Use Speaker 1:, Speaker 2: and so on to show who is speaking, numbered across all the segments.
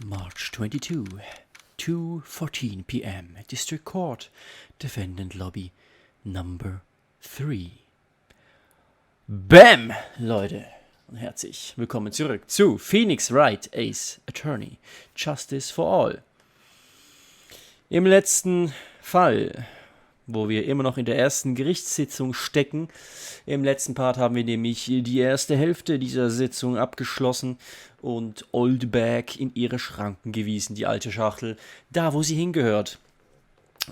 Speaker 1: March 22, 2:14 p.m. District Court, Defendant Lobby Number 3. Bam, Leute, und herzlich willkommen zurück zu Phoenix Wright, Ace Attorney, Justice for All. Im letzten Fall, wo wir immer noch in der ersten Gerichtssitzung stecken, im letzten Part haben wir nämlich die erste Hälfte dieser Sitzung abgeschlossen und Oldbag in ihre Schranken gewiesen, die alte Schachtel, da wo sie hingehört.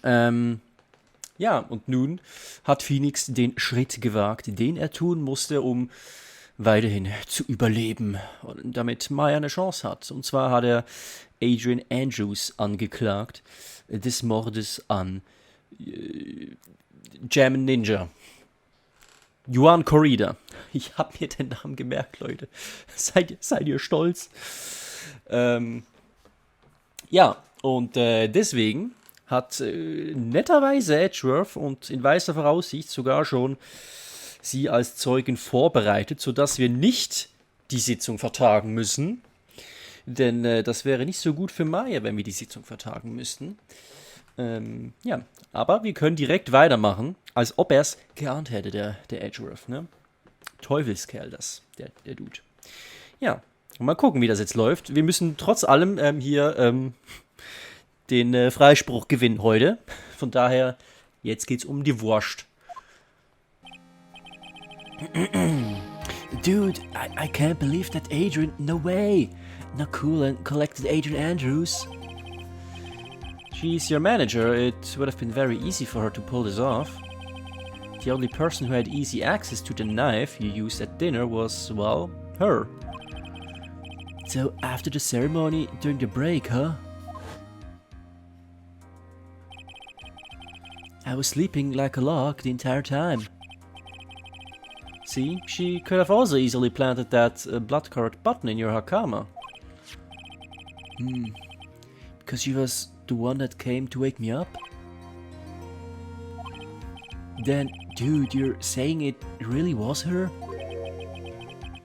Speaker 1: Ja, und nun hat Phoenix den Schritt gewagt, den er tun musste, um weiterhin zu überleben und damit Maya eine Chance hat. Und zwar hat er Adrian Andrews angeklagt des Mordes an German Ninja. Juan Corrida. Ich hab mir den Namen gemerkt, Leute. Seid ihr stolz? Ja, und deswegen hat netterweise Edgeworth und in weißer Voraussicht sogar schon sie als Zeugen vorbereitet, sodass wir nicht die Sitzung vertagen müssen. Denn das wäre nicht so gut für Maya, wenn wir die Sitzung vertagen müssten. Ja, aber wir können direkt weitermachen, als ob er es geahnt hätte, der Edgeworth, ne? Teufelskerl, der Dude. Ja, und mal gucken, wie das jetzt läuft. Wir müssen trotz allem hier den Freispruch gewinnen heute. Von daher, jetzt geht's um die Wurst. Dude, I can't believe that Adrian, no way. Not cool and collected Adrian Andrews. She's your manager, it would have been very easy for her to pull this off. The only person who had easy access to the knife you used at dinner was, well, her. So after the ceremony, during the break, huh? I was sleeping like a log the entire time. See, she could have also easily planted that blood-colored button in your hakama. Because she was the one that came to wake me up? Then, dude, you're saying it really was her?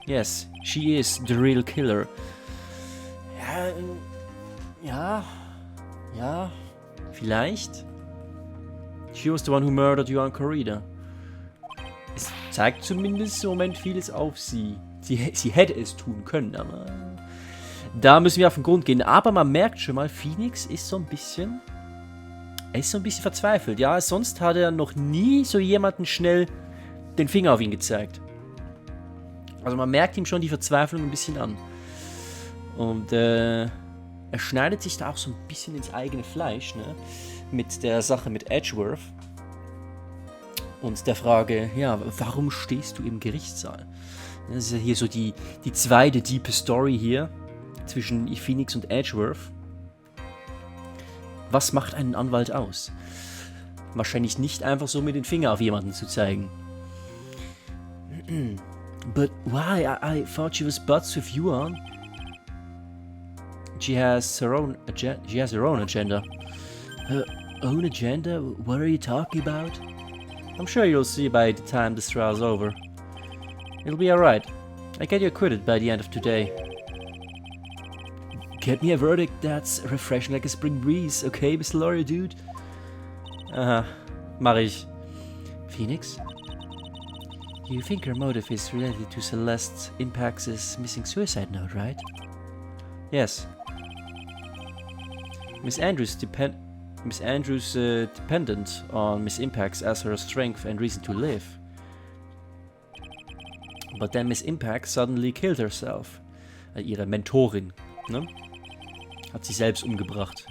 Speaker 1: Yes, she is the real killer. Ja, vielleicht. She was the one who murdered Juan Corrida. Es zeigt zumindest im Moment vieles auf sie. Sie hätte es tun können, aber da müssen wir auf den Grund gehen. Aber man merkt schon mal, Phoenix ist so ein bisschen verzweifelt. Ja, sonst hat er noch nie so jemanden schnell den Finger auf ihn gezeigt. Also man merkt ihm schon die Verzweiflung ein bisschen an. Und er schneidet sich da auch so ein bisschen ins eigene Fleisch, ne? Mit der Sache mit Edgeworth. Und der Frage, ja, warum stehst du im Gerichtssaal? Das ist ja hier so die zweite diepe Story hier zwischen Phoenix und Edgeworth. Was macht einen Anwalt aus? Wahrscheinlich nicht einfach so mit den Finger auf jemanden zu zeigen. But why? I thought she was butts with you on. She has her own agenda. Her own agenda? What are you talking about? I'm sure you'll see by the time this trial's over. It'll be alright. I get you acquitted by the end of today. Get me a verdict that's refreshing like a spring breeze, okay, Mr. Lawyer, dude? Aha, mach ich. Phoenix? You think her motive is related to Celeste Impax's missing suicide note, right? Yes. Miss Andrews dependent on Miss Impax as her strength and reason to live. But then Miss Impax suddenly killed herself. Ihre Mentorin, ne? Hat sich selbst umgebracht.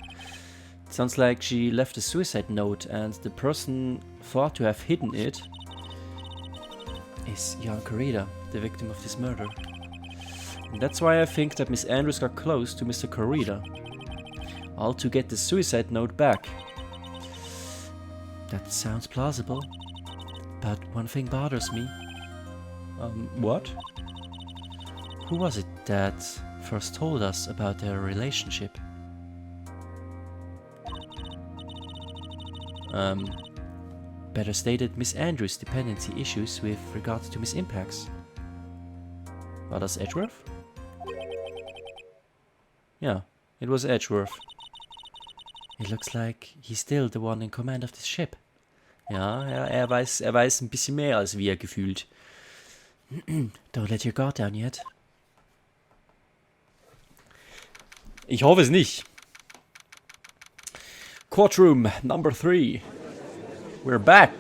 Speaker 1: It sounds like she left a suicide note and the person thought to have hidden it is Juan Corrida, the victim of this murder. And that's why I think that Miss Andrews got close to Mr. Corrida. All to get the suicide note back. That sounds plausible. But one thing bothers me. What? Who was it that first told us about their relationship? Better stated, Miss Andrews' dependency issues with regards to Miss Impax. War das Edgeworth? Ja, It was Edgeworth. It looks like he's still the one in command of this ship. Ja, er weiß ein bisschen mehr als wir gefühlt. Don't let your guard down yet. Ich hoffe es nicht. Courtroom number 3. We're back.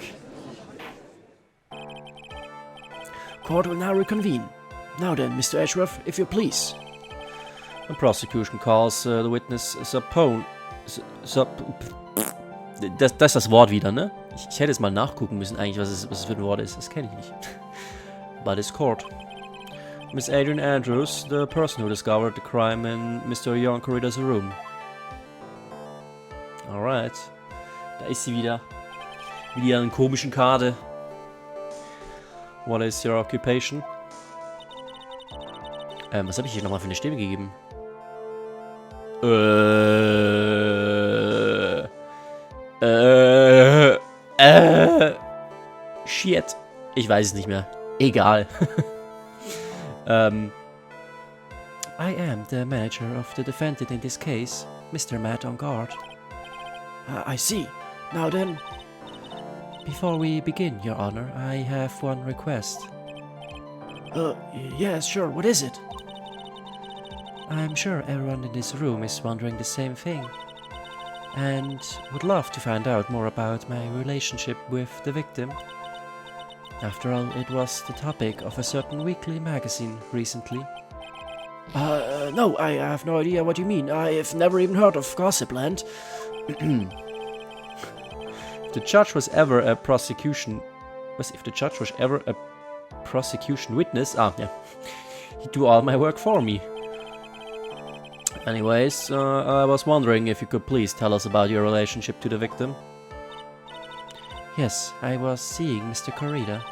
Speaker 2: Court will now reconvene. Now then, Mr. Edgeworth, if you please.
Speaker 1: The prosecution calls the witness suppone. Das ist das Wort wieder, ne? Ich hätte jetzt mal nachgucken müssen, eigentlich, was es für ein Wort ist. Das kenne ich nicht. But it's court. Miss Adrian Andrews, the person who discovered the crime in Mr. Jan Corrida's room. Alright. Da ist sie wieder. Mit ihren komischen Karte. What is your occupation? Was habe ich hier nochmal für eine Stimme gegeben? Shit. Ich weiß es nicht mehr. Egal.
Speaker 2: I am the manager of the defendant in this case, Mr. Matt on guard. I see. Now then... Before we begin, Your Honor, I have one request. Yes, sure. What is it? I'm sure everyone in this room is wondering the same thing, and would love to find out more about my relationship with the victim. After all, it was the topic of a certain weekly magazine recently. No, I have no idea what you mean. I've never even heard of Gossipland.
Speaker 1: If the judge was ever a prosecution... If the judge was ever a prosecution witness... yeah. He'd do all my work for me. Anyways, I was wondering if you could please tell us about your relationship to the victim.
Speaker 2: Yes, I was seeing Mr. Corrida.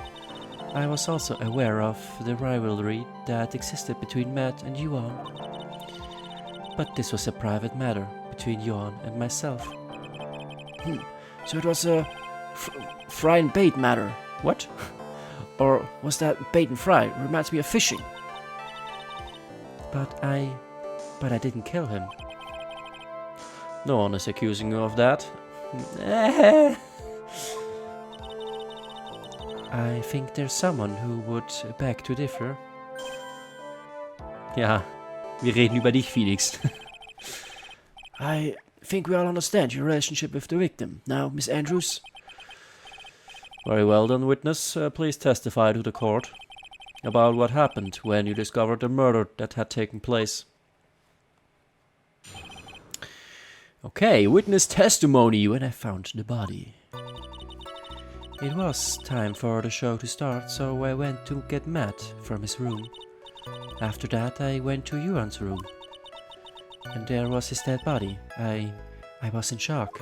Speaker 2: I was also aware of the rivalry that existed between Matt and Yuan. But this was a private matter between Yuan and myself. So it was a fry and bait matter.
Speaker 1: What?
Speaker 2: Or was that bait and fry? Reminds me of fishing. But I didn't kill him.
Speaker 1: No one is accusing you of that.
Speaker 2: I think there's someone who would beg to differ.
Speaker 1: Ja, wir reden über dich, Felix.
Speaker 2: I think we all understand your relationship with the victim. Now, Miss Andrews.
Speaker 1: Very well then, witness. Please testify to the court about what happened when you discovered the murder that had taken place. Okay, witness testimony when I found the body.
Speaker 2: It was time for the show to start, so I went to get Matt from his room. After that, I went to Yuan's room. And there was his dead body. I was in shock.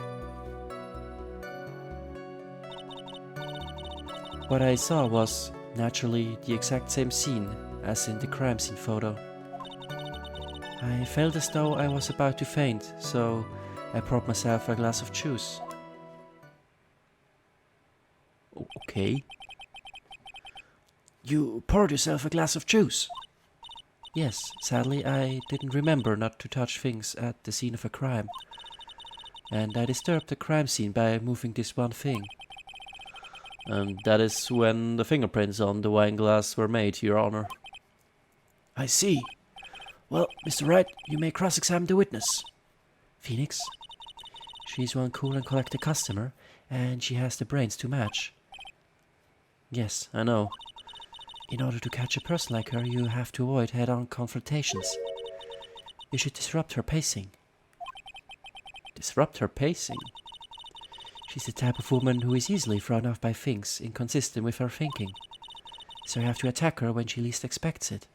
Speaker 2: What I saw was, naturally, the exact same scene as in the crime scene photo. I felt as though I was about to faint, so I poured myself a glass of juice.
Speaker 1: Okay.
Speaker 2: You poured yourself a glass of juice? Yes, sadly I didn't remember not to touch things at the scene of a crime. And I disturbed the crime scene by moving this one thing.
Speaker 1: And that is when the fingerprints on the wine glass were made, Your Honor.
Speaker 2: I see. Well, Mr. Wright, you may cross-examine the witness. Phoenix? She's one cool and collected customer, and she has the brains to match.
Speaker 1: Yes, I know.
Speaker 2: In order to catch a person like her, you have to avoid head-on confrontations. You should disrupt her pacing.
Speaker 1: Disrupt her pacing?
Speaker 2: She's the type of woman who is easily thrown off by things inconsistent with her thinking. So you have to attack her when she least expects it.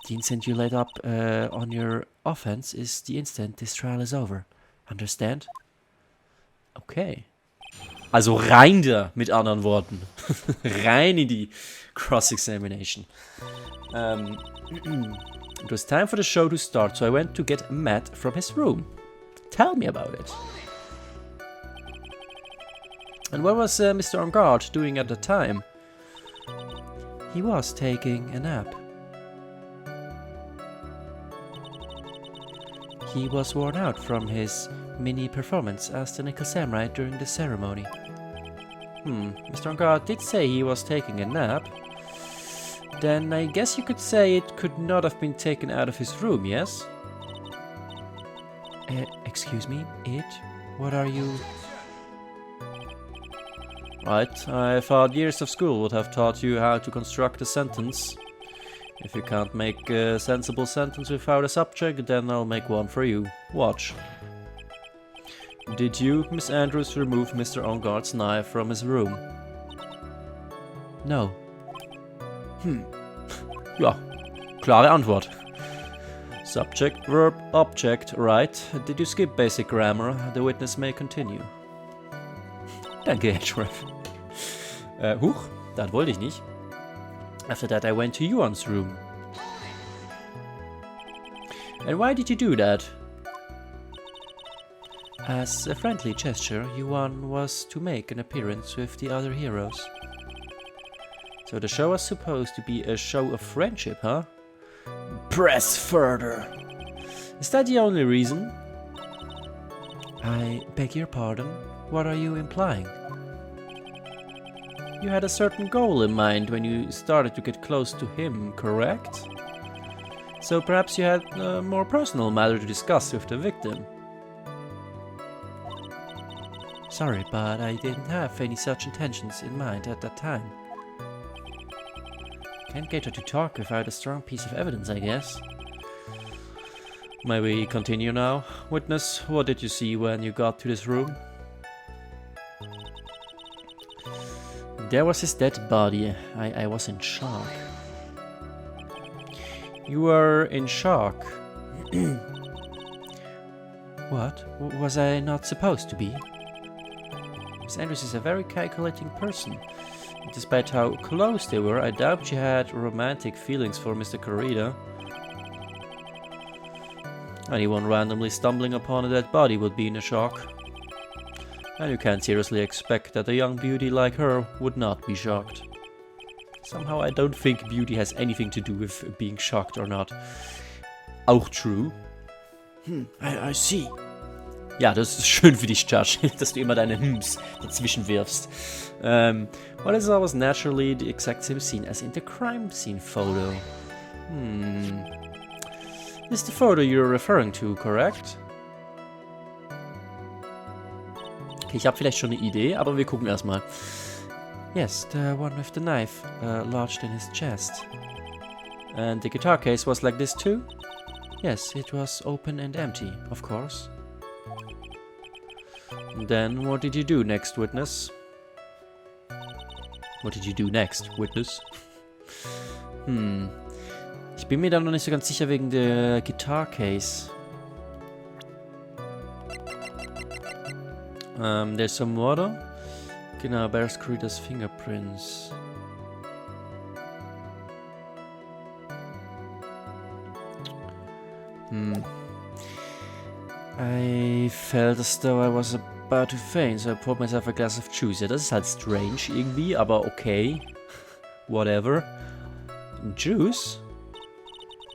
Speaker 2: The instant you let up on your offense is the instant this trial is over. Understand?
Speaker 1: Okay. Also rein da, mit anderen Worten. Rein in die Cross-Examination. It was time for the show to start, so I went to get Matt from his room. Tell me about it. And what was Mr. On Guard doing at the time?
Speaker 2: He was taking a nap. He was worn out from his mini performance as the Nickel Samurai during the ceremony.
Speaker 1: Mr. Angard did say he was taking a nap. Then I guess you could say it could not have been taken out of his room, yes?
Speaker 2: Excuse me, it? What are you...
Speaker 1: Right, I thought years of school would have taught you how to construct a sentence. If you can't make a sensible sentence without a subject, then I'll make one for you. Watch. Did you, Miss Andrews, remove Mr. Angard's knife from his room?
Speaker 2: No.
Speaker 1: Ja, klare Antwort. Subject, verb, object, right. Did you skip basic grammar? The witness may continue. Danke, Edgeworth. Huch, das wollte ich nicht. After that I went to Yuan's room. And why did you do that?
Speaker 2: As a friendly gesture, Yuan was to make an appearance with the other heroes.
Speaker 1: So the show was supposed to be a show of friendship, huh? Press further! Is that the only reason?
Speaker 2: I beg your pardon? What are you implying?
Speaker 1: You had a certain goal in mind when you started to get close to him, correct? So perhaps you had a more personal matter to discuss with the victim.
Speaker 2: Sorry, but I didn't have any such intentions in mind at that time.
Speaker 1: Can't get her to talk without a strong piece of evidence, I guess. May we continue now? Witness, what did you see when you got to this room? There was his dead body. I was in shock. You were in shock?
Speaker 2: What? Was I not supposed to be?
Speaker 1: Miss Andrews is a very calculating person. Despite how close they were, I doubt she had romantic feelings for Mr. Corrida. Anyone randomly stumbling upon a dead body would be in a shock. And you can't seriously expect that a young beauty like her would not be shocked. Somehow I don't think beauty has anything to do with being shocked or not. Auch true.
Speaker 2: I see.
Speaker 1: Ja, das ist schön für dich, Judge, dass du immer deine dazwischen wirfst. Well, this is always naturally the exact same scene as in the crime scene photo. This is the photo you're referring to, correct? Okay, ich habe vielleicht schon eine Idee, aber wir gucken erstmal.
Speaker 2: Yes, the one with the knife lodged in his chest.
Speaker 1: And the guitar case was like this too?
Speaker 2: Yes, it was open and empty, of course.
Speaker 1: Then what did you do next, witness? What did you do next, witness? Ich bin mir da noch nicht so ganz sicher wegen der Guitar Case. There's some water. Genau, bears Creeder's fingerprints. I felt as though I was about to faint, so I poured myself a glass of juice. Ja, das ist halt strange irgendwie, aber okay. Whatever. Juice?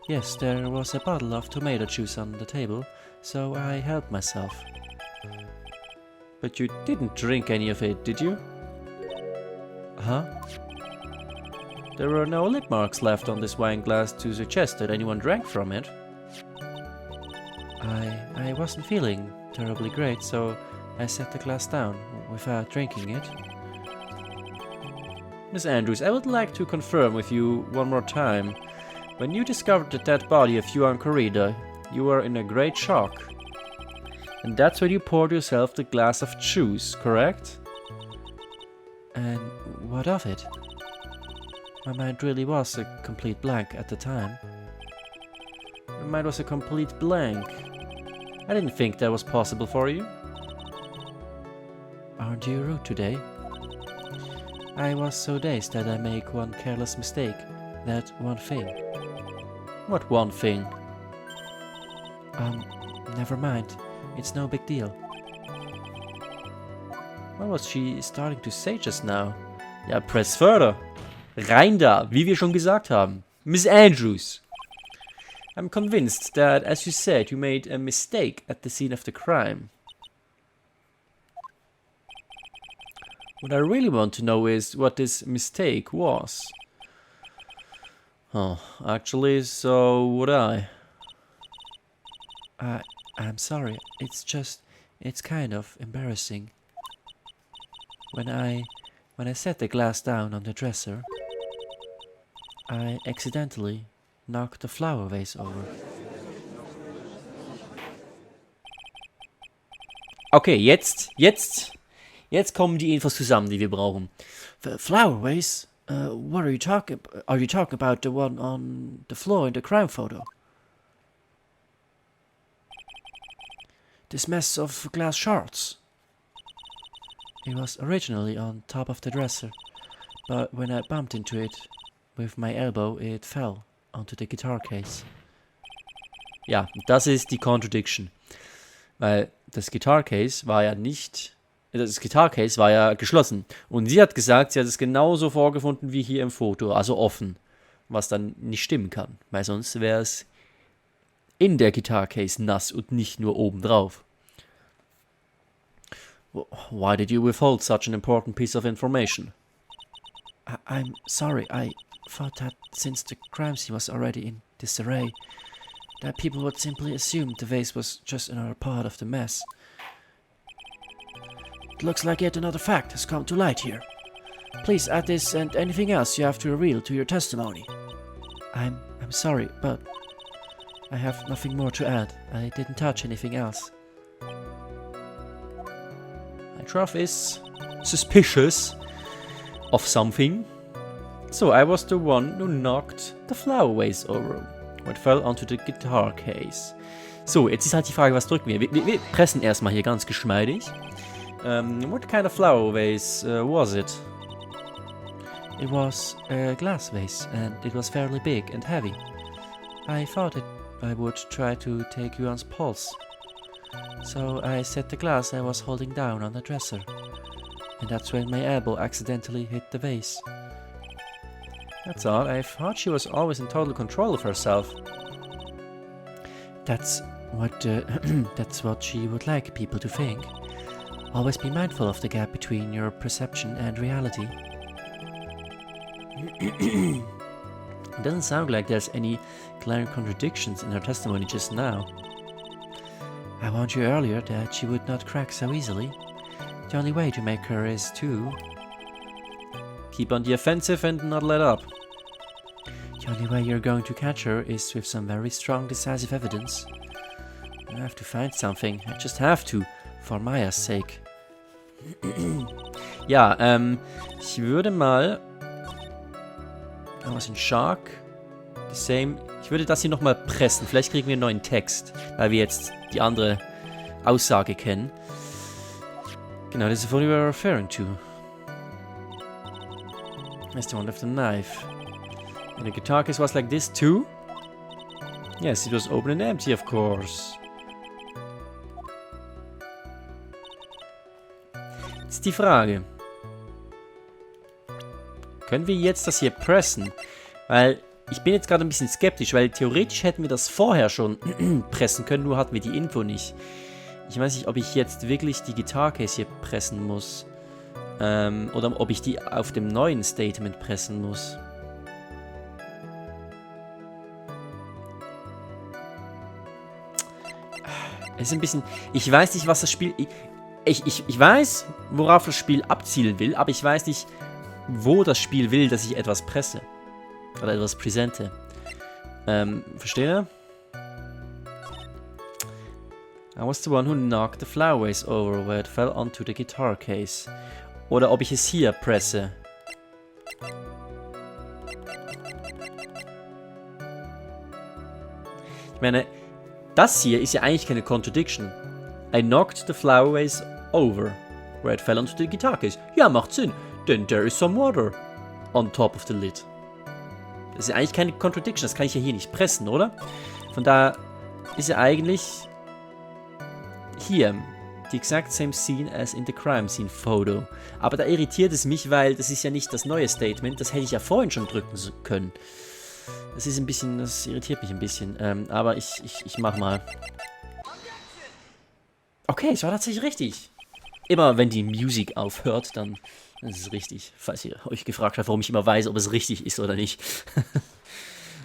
Speaker 2: Yes, there was a bottle of tomato juice on the table, so I helped myself.
Speaker 1: But you didn't drink any of it, did you?
Speaker 2: Huh?
Speaker 1: There were no lip marks left on this wine glass to suggest that anyone drank from it.
Speaker 2: I wasn't feeling terribly great, so I set the glass down without drinking it.
Speaker 1: Miss Andrews, I would like to confirm with you one more time. When you discovered the dead body of Yuan Corrida, you were in a great shock. And that's when you poured yourself the glass of juice, correct?
Speaker 2: And what of it? My mind really was a complete blank at the time.
Speaker 1: Your mind was a complete blank. I didn't think that was possible for you.
Speaker 2: Aren't you rude today? I was so dazed that I make one careless mistake. That one thing.
Speaker 1: What one thing?
Speaker 2: Never mind. It's no big deal.
Speaker 1: What was she starting to say just now? Ja, press further. Rein da, wie wir schon gesagt haben. Miss Andrews. I'm convinced that, as you said, you made a mistake at the scene of the crime. What I really want to know is what this mistake was. Oh, actually, so would I.
Speaker 2: I'm sorry. It's kind of embarrassing. When I set the glass down on the dresser, I accidentally knocked the flower vase over.
Speaker 1: Okay, jetzt kommen die Infos zusammen, die wir brauchen.
Speaker 2: The flower vase? What are you talking? Are you talking about the one on the floor in the crime photo? This mess of glass shards. It was originally on top of the dresser, but when I bumped into it with my elbow, it fell onto the guitar case.
Speaker 1: Ja, das ist die Contradiction. Weil das Guitar Case war ja geschlossen. Und sie hat gesagt, sie hat es genauso vorgefunden wie hier im Foto, also offen. Was dann nicht stimmen kann, weil sonst wäre es in der Guitar Case nass und nicht nur oben drauf. Why did you withhold such an important piece of information?
Speaker 2: I'm sorry, I thought that since the crime scene was already in disarray, that people would simply assume the vase was just another part of the mess. It looks like yet another fact has come to light here. Please add this and anything else you have to reveal to your testimony. I'm sorry, but I have nothing more to add. I didn't touch anything else.
Speaker 1: Truff is suspicious of something. So I was the one who knocked the flower vase over. What fell onto the guitar case. So, jetzt ist halt die Frage, was drücken wir? Wir pressen erstmal hier ganz geschmeidig. What kind of flower vase was it?
Speaker 2: It was a glass vase, and it was fairly big and heavy. I thought I would try to take Yuan's pulse. So I set the glass I was holding down on the dresser, and that's when my elbow accidentally hit the vase.
Speaker 1: That's odd. I thought she was always in total control of herself.
Speaker 2: That's what she would like people to think. Always be mindful of the gap between your perception and reality.
Speaker 1: It doesn't sound like there's any glaring contradictions in her testimony just now.
Speaker 2: I warned you earlier that she would not crack so easily. The only way to make her is to
Speaker 1: keep on the offensive and not let up.
Speaker 2: The only way you're going to catch her is with some very strong decisive evidence. I have to find something. I just have to, for Maya's sake.
Speaker 1: Ja, ich würde mal... Was in Shark? The same... Ich würde das hier nochmal pressen. Vielleicht kriegen wir einen neuen Text, weil wir jetzt die andere Aussage kennen. Genau, das ist the one we were referring to. That's the one with the knife. And the guitar case was like this too? Yes, it was open and empty, of course. Jetzt ist die Frage. Können wir jetzt das hier pressen? Weil ich bin jetzt gerade ein bisschen skeptisch, weil theoretisch hätten wir das vorher schon pressen können, nur hatten wir die Info nicht. Ich weiß nicht, ob ich jetzt wirklich die Guitar Case hier pressen muss. Oder ob ich die auf dem neuen Statement pressen muss. Es ist ein bisschen... Ich weiß nicht, was das Spiel... Ich weiß, worauf das Spiel abzielen will, aber ich weiß nicht, wo das Spiel will, dass ich etwas presse. Oder etwas präsente. Versteht ihr? I was the one who knocked the flower vase over where it fell onto the guitar case. Oder ob ich es hier presse. Ich meine, das hier ist ja eigentlich keine Contradiction. I knocked the flower vase over where it fell onto the guitar case. Ja, macht Sinn, denn there is some water on top of the lid. Das ist ja eigentlich keine Contradiction, das kann ich ja hier nicht pressen, oder? Von daher ist ja eigentlich hier the exact same scene as in the crime scene photo. Aber da irritiert es mich, weil das ist ja nicht das neue Statement, das hätte ich ja vorhin schon drücken können. Das ist ein bisschen, das irritiert mich ein bisschen. Aber ich mach mal. Okay, es war tatsächlich richtig. Immer wenn die Musik aufhört, dann ist es richtig. Falls ihr euch gefragt habt, warum ich immer weiß, ob es richtig ist oder nicht.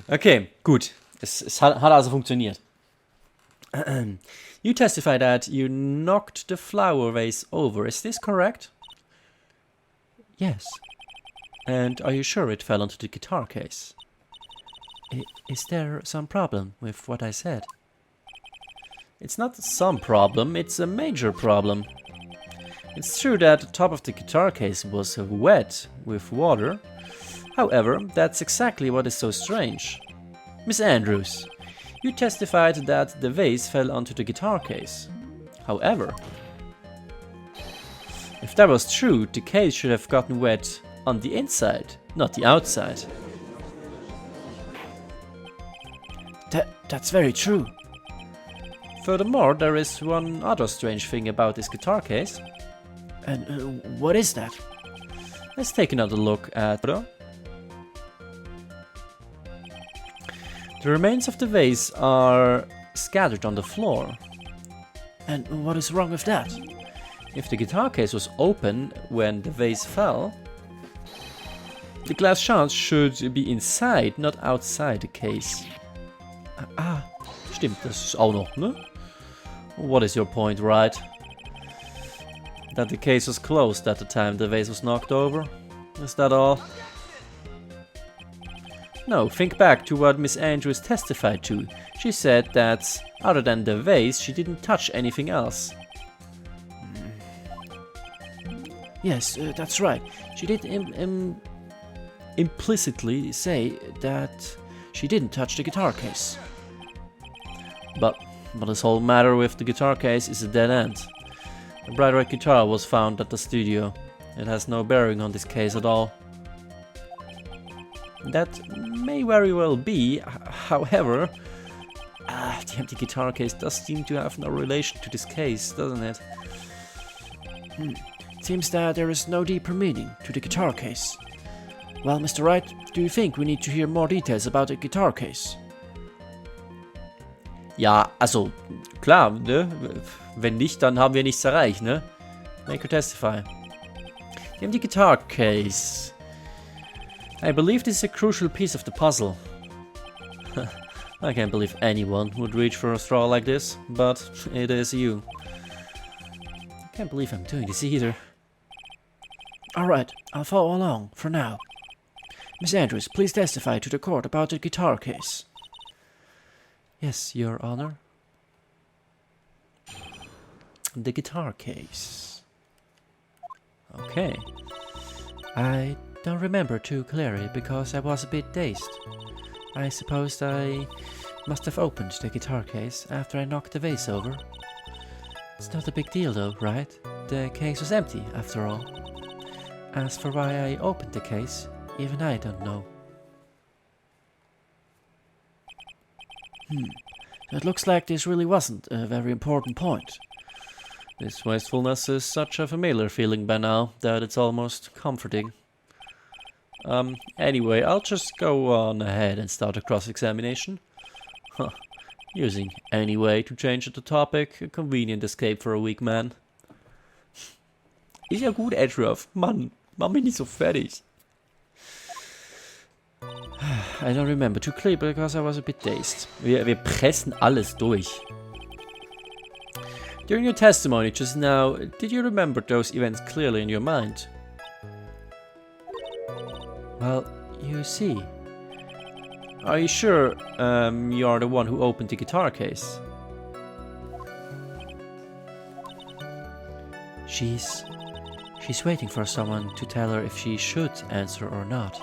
Speaker 1: Okay, gut. Es hat also funktioniert. You testify that you knocked the flower vase over. Is this correct?
Speaker 2: Yes.
Speaker 1: And are you sure it fell onto the guitar case?
Speaker 2: Is there some problem with what I said?
Speaker 1: It's not some problem, it's a major problem. It's true that the top of the guitar case was wet with water. However, that's exactly what is so strange. Miss Andrews, you testified that the vase fell onto the guitar case. However, if that was true, the case should have gotten wet on the inside, not the outside.
Speaker 2: That's very true.
Speaker 1: Furthermore, there is one other strange thing about this guitar case.
Speaker 2: And what is that?
Speaker 1: Let's take another look at the remains of the vase are scattered on the floor.
Speaker 2: And what is wrong with that?
Speaker 1: If the guitar case was open when the vase fell, the glass shards should be inside, not outside the case. Stimmt, das ist auch noch, ne? What is your point, Wright? That the case was closed at the time the vase was knocked over? Is that all? No, think back to what Miss Andrews testified to. She said that, other than the vase, she didn't touch anything else.
Speaker 2: Yes, that's right. She did implicitly say that she didn't touch the guitar case.
Speaker 1: But this whole matter with the guitar case is a dead end. A bright red guitar was found at the studio. It has no bearing on this case at all. That may very well be, however, the empty guitar case does seem to have no relation to this case, doesn't it?
Speaker 2: It seems that there is no deeper meaning to the guitar case. Well, Mr. Wright, do you think we need to hear more details about the guitar case?
Speaker 1: Ja, also, klar, ne? Wenn nicht, dann haben wir nichts erreicht, ne? Make her testify. The empty guitar case. I believe this is a crucial piece of the puzzle. I can't believe anyone would reach for a straw like this, but it is you. I can't believe I'm doing this either.
Speaker 2: Alright, I'll follow along, for now. Miss Andrews, please testify to the court about the guitar case.
Speaker 1: Yes, Your Honor. The guitar case. Okay.
Speaker 2: I don't remember too clearly because I was a bit dazed. I suppose I must have opened the guitar case after I knocked the vase over. It's not a big deal though, right? The case was empty after all. As for why I opened the case, even I don't know. It looks like this really wasn't a very important point.
Speaker 1: This wastefulness is such a familiar feeling by now that it's almost comforting. Anyway, I'll just go on ahead and start a cross-examination. Huh. Using anyway to change the topic, a convenient escape for a weak man. Ist ja gut, Edgeworth. Mann, mach mich nicht so fertig.
Speaker 2: I don't remember too clearly because I was a bit dazed.
Speaker 1: Wir pressen alles durch. During your testimony just now, did you remember those events clearly in your mind?
Speaker 2: Well, you see.
Speaker 1: Are you sure you are the one who opened the guitar case?
Speaker 2: She's waiting for someone to tell her if she should answer or not.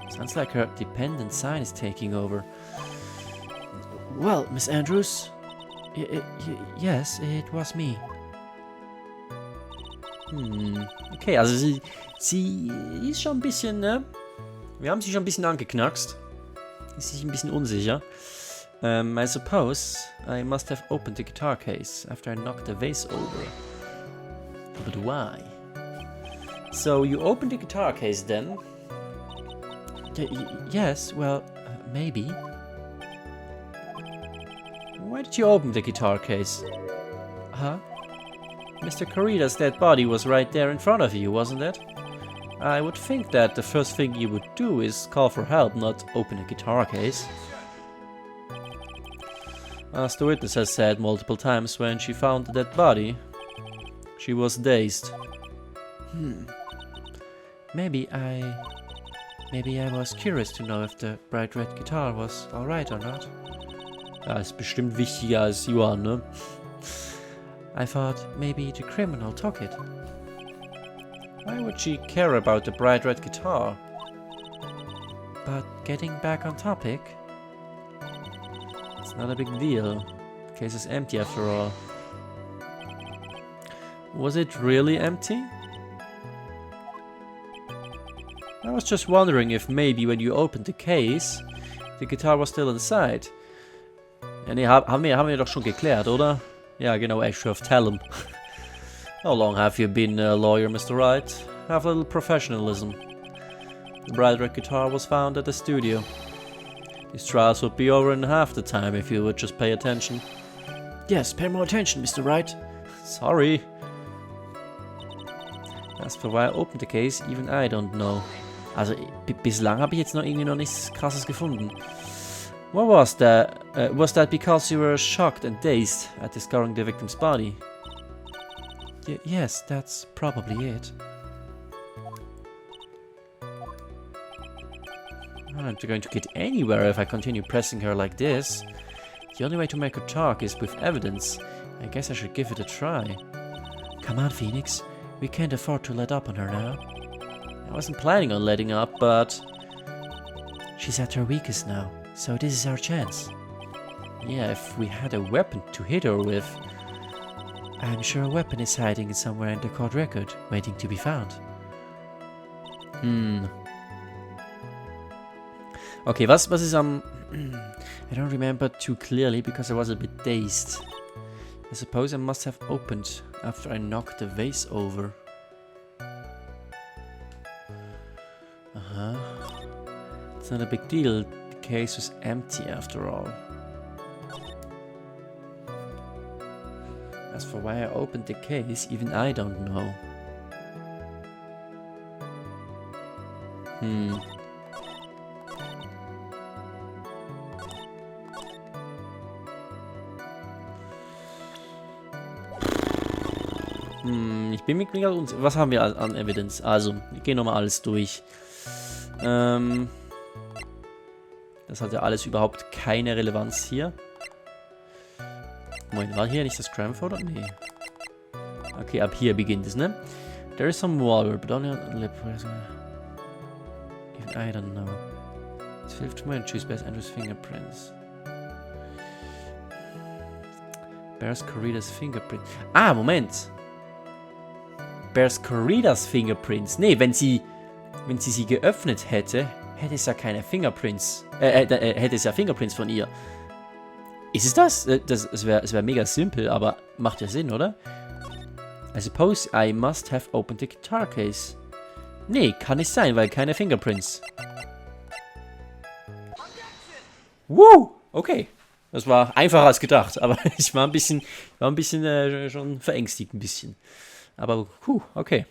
Speaker 1: Sounds like her dependent sign is taking over.
Speaker 2: Well, Miss Andrews, yes, it was me.
Speaker 1: Okay, also sie ist schon ein bisschen, ne? Wir haben sie schon ein bisschen angeknackst. Ist sich ein bisschen unsicher. I suppose I must have opened the guitar case after I knocked the vase over. But why? So you opened the guitar case then?
Speaker 2: Yes, well, maybe.
Speaker 1: Why did you open the guitar case?
Speaker 2: Huh?
Speaker 1: Mr. Corrida's dead body was right there in front of you, wasn't it? I would think that the first thing you would do is call for help, not open a guitar case. As the witness has said multiple times, when she found the dead body, she was dazed.
Speaker 2: Maybe I was curious to know if the bright red guitar was alright or not.
Speaker 1: Ja, ist bestimmt wichtiger als Johann, ne?
Speaker 2: I thought maybe the criminal took it.
Speaker 1: Why would she care about the bright red guitar?
Speaker 2: But getting back on topic,
Speaker 1: It's not a big deal. The case is empty after all. Was it really empty? I was just wondering if maybe when you opened the case, the guitar was still inside. Ja, nee, haben wir doch schon geklärt, oder? Ja, genau, Ashworth, tell him. How long have you been a lawyer, Mr. Wright? Have a little professionalism. The bright red guitar was found at the studio. These trials would be over in half the time if you would just pay attention.
Speaker 2: yes, pay more attention, Mr. Wright.
Speaker 1: Sorry. As for why I opened the case, even I don't know. Also, bislang habe ich jetzt irgendwie noch nichts Krasses gefunden. What was that? Was that because you were shocked and dazed at discovering the victim's body?
Speaker 2: Yes, that's probably it.
Speaker 1: I'm not going to get anywhere if I continue pressing her like this. The only way to make her talk is with evidence. I guess I should give it a try.
Speaker 2: Come on, Phoenix. We can't afford to let up on her now.
Speaker 1: I wasn't planning on letting up, but...
Speaker 2: She's at her weakest now, so this is our chance.
Speaker 1: Yeah, if we had a weapon to hit her with...
Speaker 2: I'm sure a weapon is hiding somewhere in the court record, waiting to be found.
Speaker 1: Okay, was ist am... I don't remember too clearly because I was a bit dazed. I suppose I must have opened after I knocked the vase over. It's not a big deal. The case was empty after all. As for why I opened the case, even I don't know. Ich bin mir gerade unsicher. Was haben wir an Evidence? Also, wir gehen nochmal alles durch. Das hat ja alles überhaupt keine Relevanz hier. Moment, war hier nicht das Crime Photo? Nee. Okay, ab hier beginnt es, ne? There is some water, but only on the lip. Even I don't know. It's filled to choose best Andrew's fingerprints. Bears Corrida's fingerprint. Ah, Moment! Bears Corrida's fingerprints. Nee, wenn sie geöffnet hätte, hätte es ja keine Fingerprints. Hätte es ja Fingerprints von ihr. Ist es das? Es wär mega simpel, aber macht ja Sinn, oder? I suppose I must have opened the guitar case. Nee, kann nicht sein, weil keine Fingerprints. Woo! Okay. Das war einfacher als gedacht, aber ich war ein bisschen schon verängstigt ein bisschen. Aber, okay.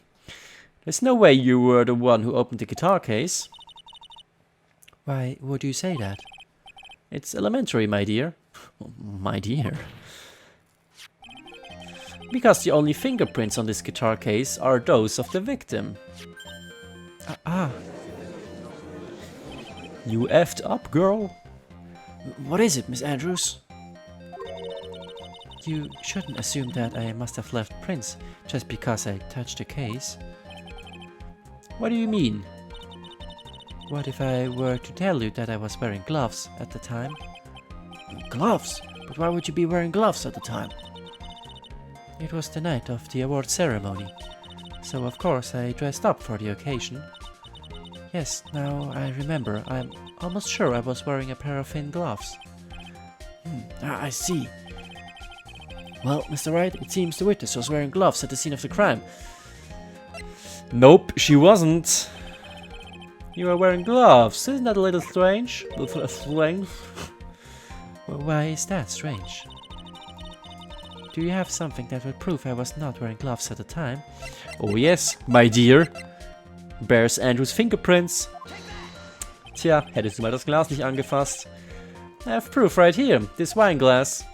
Speaker 1: There's no way you were the one who opened the guitar case.
Speaker 2: Why would you say that?
Speaker 1: It's elementary, my dear. My dear. Because the only fingerprints on this guitar case are those of the victim. You effed up, girl.
Speaker 2: What is it, Miss Andrews? You shouldn't assume that I must have left prints just because I touched the case.
Speaker 1: What do you mean?
Speaker 2: What if I were to tell you that I was wearing gloves at the time?
Speaker 1: Gloves? But why would you be wearing gloves at the time?
Speaker 2: It was the night of the award ceremony, so of course I dressed up for the occasion. Yes, now I remember, I'm almost sure I was wearing a pair of thin gloves.
Speaker 1: I see. Well, Mr. Wright, it seems the witness was wearing gloves at the scene of the crime. Nope, she wasn't. You are wearing gloves. Isn't that a little strange?
Speaker 2: Well, why is that strange? Do you have something that would prove I was not wearing gloves at the time?
Speaker 1: Oh yes, my dear. Bears Andrews fingerprints. Tja, hättest du mal das Glas nicht angefasst. I have proof right here. This wine glass.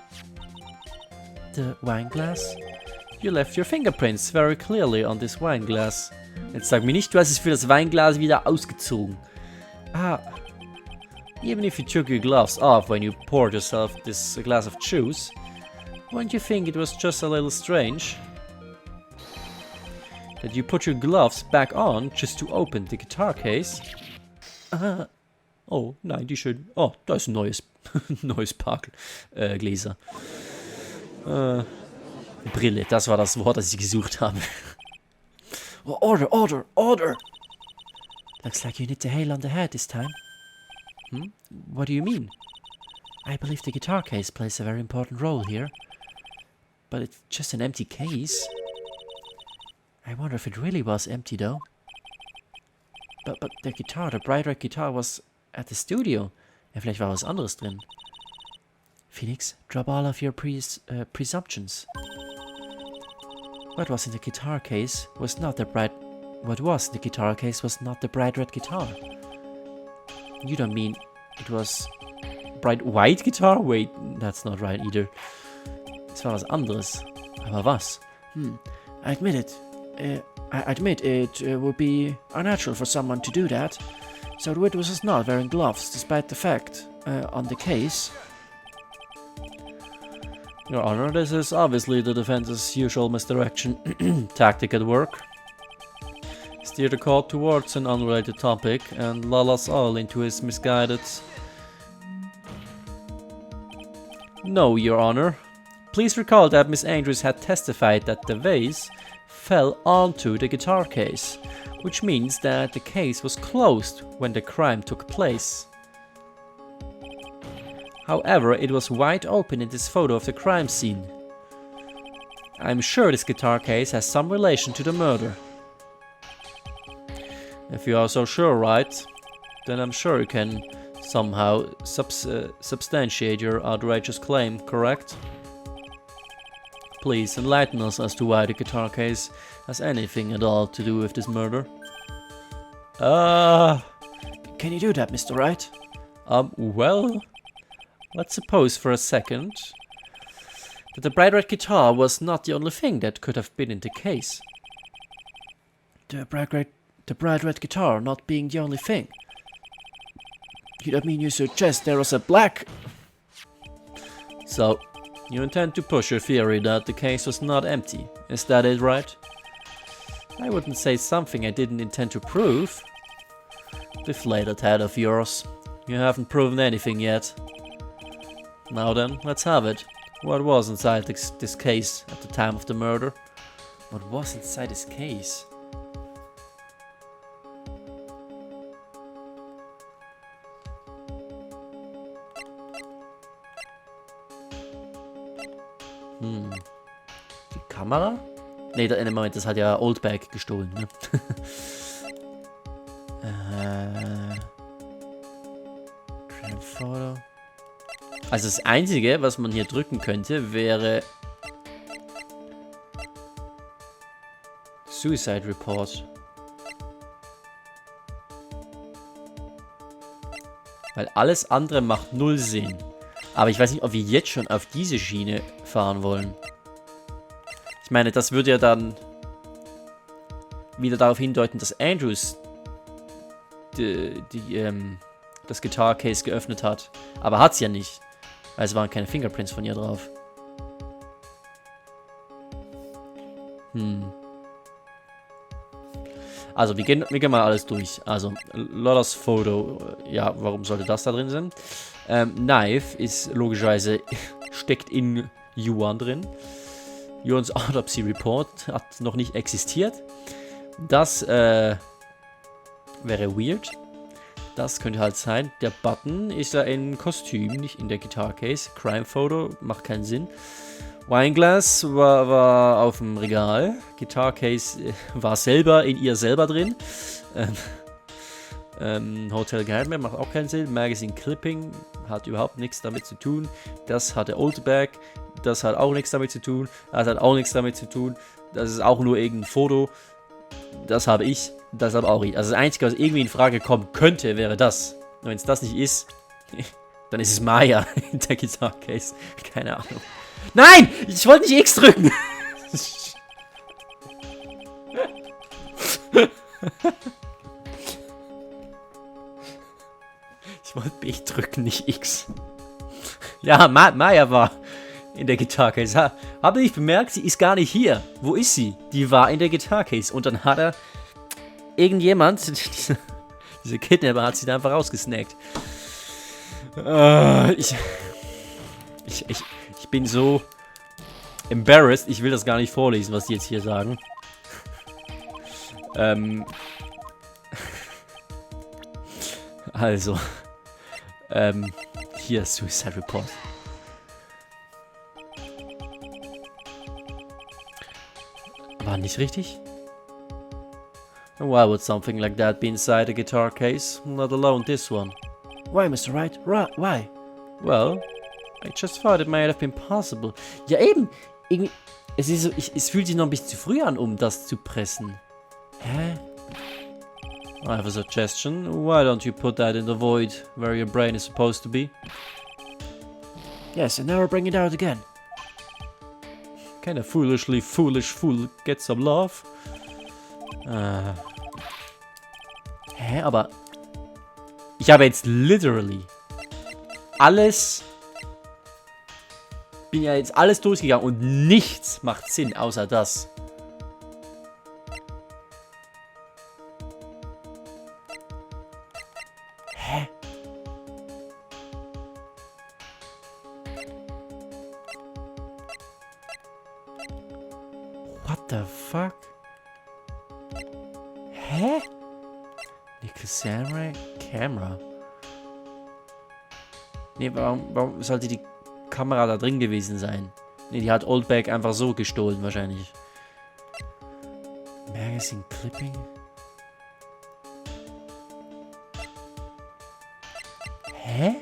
Speaker 2: The wine glass?
Speaker 1: You left your fingerprints very clearly on this wine glass. Jetzt sag mir nicht, du hast es für das Weinglas wieder ausgezogen.
Speaker 2: Ah,
Speaker 1: Even if you took your gloves off when you poured yourself this glass of juice, wouldn't you think it was just a little strange that you put your gloves back on just to open the guitar case? Oh, nein, die schön. Oh, da ist ein neues Gläser. Brille, das war das Wort, das ich gesucht habe.
Speaker 2: oh, order! Looks like you need the hail on the head this time. What do you mean? I believe the guitar case plays a very important role here. But it's just an empty case. I wonder if it really was empty though. But the guitar, the bright red guitar was at the studio. Ja, vielleicht war was anderes drin. Phoenix, drop all of your presumptions. What was in the guitar case was not the bright... What was in the guitar case was not the bright red guitar. You don't mean it was
Speaker 1: bright white guitar? Wait, that's not right either. Es war was anderes. Aber was?
Speaker 2: I admit it. I admit it would be unnatural for someone to do that. So the witness was not wearing gloves, despite the fact on the case.
Speaker 1: Your Honor, this is obviously the defense's usual misdirection tactic at work. Steer the court towards an unrelated topic and lull us all into his misguided... No, Your Honor. Please recall that Miss Andrews had testified that the vase fell onto the guitar case, which means that the case was closed when the crime took place. However, it was wide open in this photo of the crime scene. I'm sure this guitar case has some relation to the murder. If you are so sure, Wright, then I'm sure you can somehow substantiate your outrageous claim, correct? Please enlighten us as to why the guitar case has anything at all to do with this murder.
Speaker 2: Can you do that, Mr. Wright?
Speaker 1: Well, let's suppose for a second that the bright red guitar was not the only thing that could have been in the case.
Speaker 2: The bright red guitar not being the only thing? You don't mean you suggest there was a black...
Speaker 1: So, you intend to push your theory that the case was not empty, is that it, right? I wouldn't say something I didn't intend to prove. Deflated head of yours. You haven't proven anything yet. Now then, let's have it. What was inside this case at the time of the murder?
Speaker 2: What was inside this case?
Speaker 1: Die Kamera? Nee, Moment, das hat ja Oldback gestohlen, ne?
Speaker 2: Photo.
Speaker 1: Also das Einzige, was man hier drücken könnte, wäre Suicide Report. Weil alles andere macht null Sinn. Aber ich weiß nicht, ob wir jetzt schon auf diese Schiene fahren wollen. Ich meine, das würde ja dann wieder darauf hindeuten, dass Andrews das Guitar Case geöffnet hat. Aber hat's ja nicht. Weil es waren keine Fingerprints von ihr drauf. Also, wir gehen mal alles durch. Also, Lollas Foto. Ja, warum sollte das da drin sein? Knife ist logischerweise steckt in Yuan drin. Yuans Autopsy Report hat noch nicht existiert. Das wäre weird. Das könnte halt sein. Der Button ist ja in Kostüm, nicht in der Guitar Case. Crime Photo macht keinen Sinn. Wineglass war auf dem Regal. Guitar Case war selber in ihr selber drin. Hotel Geheime macht auch keinen Sinn. Magazine Clipping hat überhaupt nichts damit zu tun. Das hat der Old Bag. Das hat auch nichts damit zu tun. Das hat auch nichts damit zu tun. Das ist auch nur irgendein Foto. Das habe ich. Das habe auch ich. Also das Einzige, was irgendwie in Frage kommen könnte, wäre das. Und wenn es das nicht ist, dann ist es Maya in der Guitar Case. Keine Ahnung. Nein! Ich wollte nicht X drücken! Ich wollte B drücken, nicht X. Ja, Maya war in der Guitar Case. Habt ihr nicht bemerkt? Sie ist gar nicht hier. Wo ist sie? Die war in der Guitar Case. Und dann hat er irgendjemand, diese Kidnapper hat sie da einfach rausgesnackt. Ich bin so embarrassed. Ich will das gar nicht vorlesen, was die jetzt hier sagen. Also. Hier ist Suicide Report. War nicht richtig? Why would something like that be inside a guitar case? Not alone this one.
Speaker 2: Why, Mr. Wright? Why?
Speaker 1: Well, I just thought it might have been possible. Ja eben, irgendwie, es ist so, es fühlt sich noch ein bisschen zu früh an, um das zu pressen.
Speaker 2: Hä?
Speaker 1: I have a suggestion. Why don't you put that in the void where your brain is supposed to be?
Speaker 2: Yes, and now we're bringing it out again.
Speaker 1: Can a foolishly foolish fool get some love? Hä, aber ich habe jetzt literally alles, bin ja jetzt alles durchgegangen und nichts macht Sinn außer das.
Speaker 2: Hä?
Speaker 1: What the fuck? Hä? Nickel Samurai Camera. Nee, warum sollte die Kamera da drin gewesen sein? Nee, die hat Oldback einfach so gestohlen wahrscheinlich. Magazine Clipping? Hä?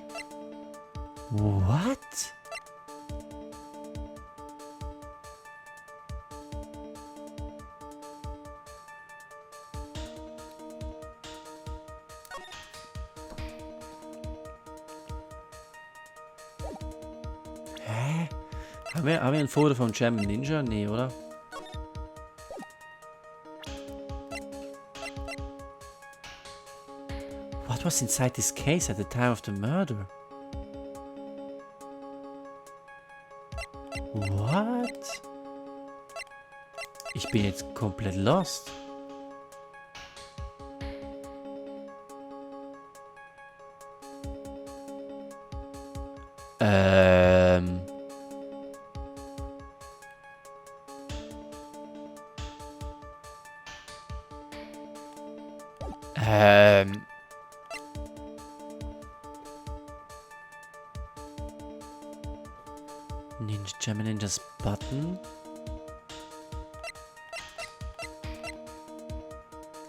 Speaker 1: What? Hä? Haben wir ein Foto von German Ninja? Nee, oder? What was inside this case at the time of the murder? What? Ich bin jetzt komplett lost. German Ninjas Button.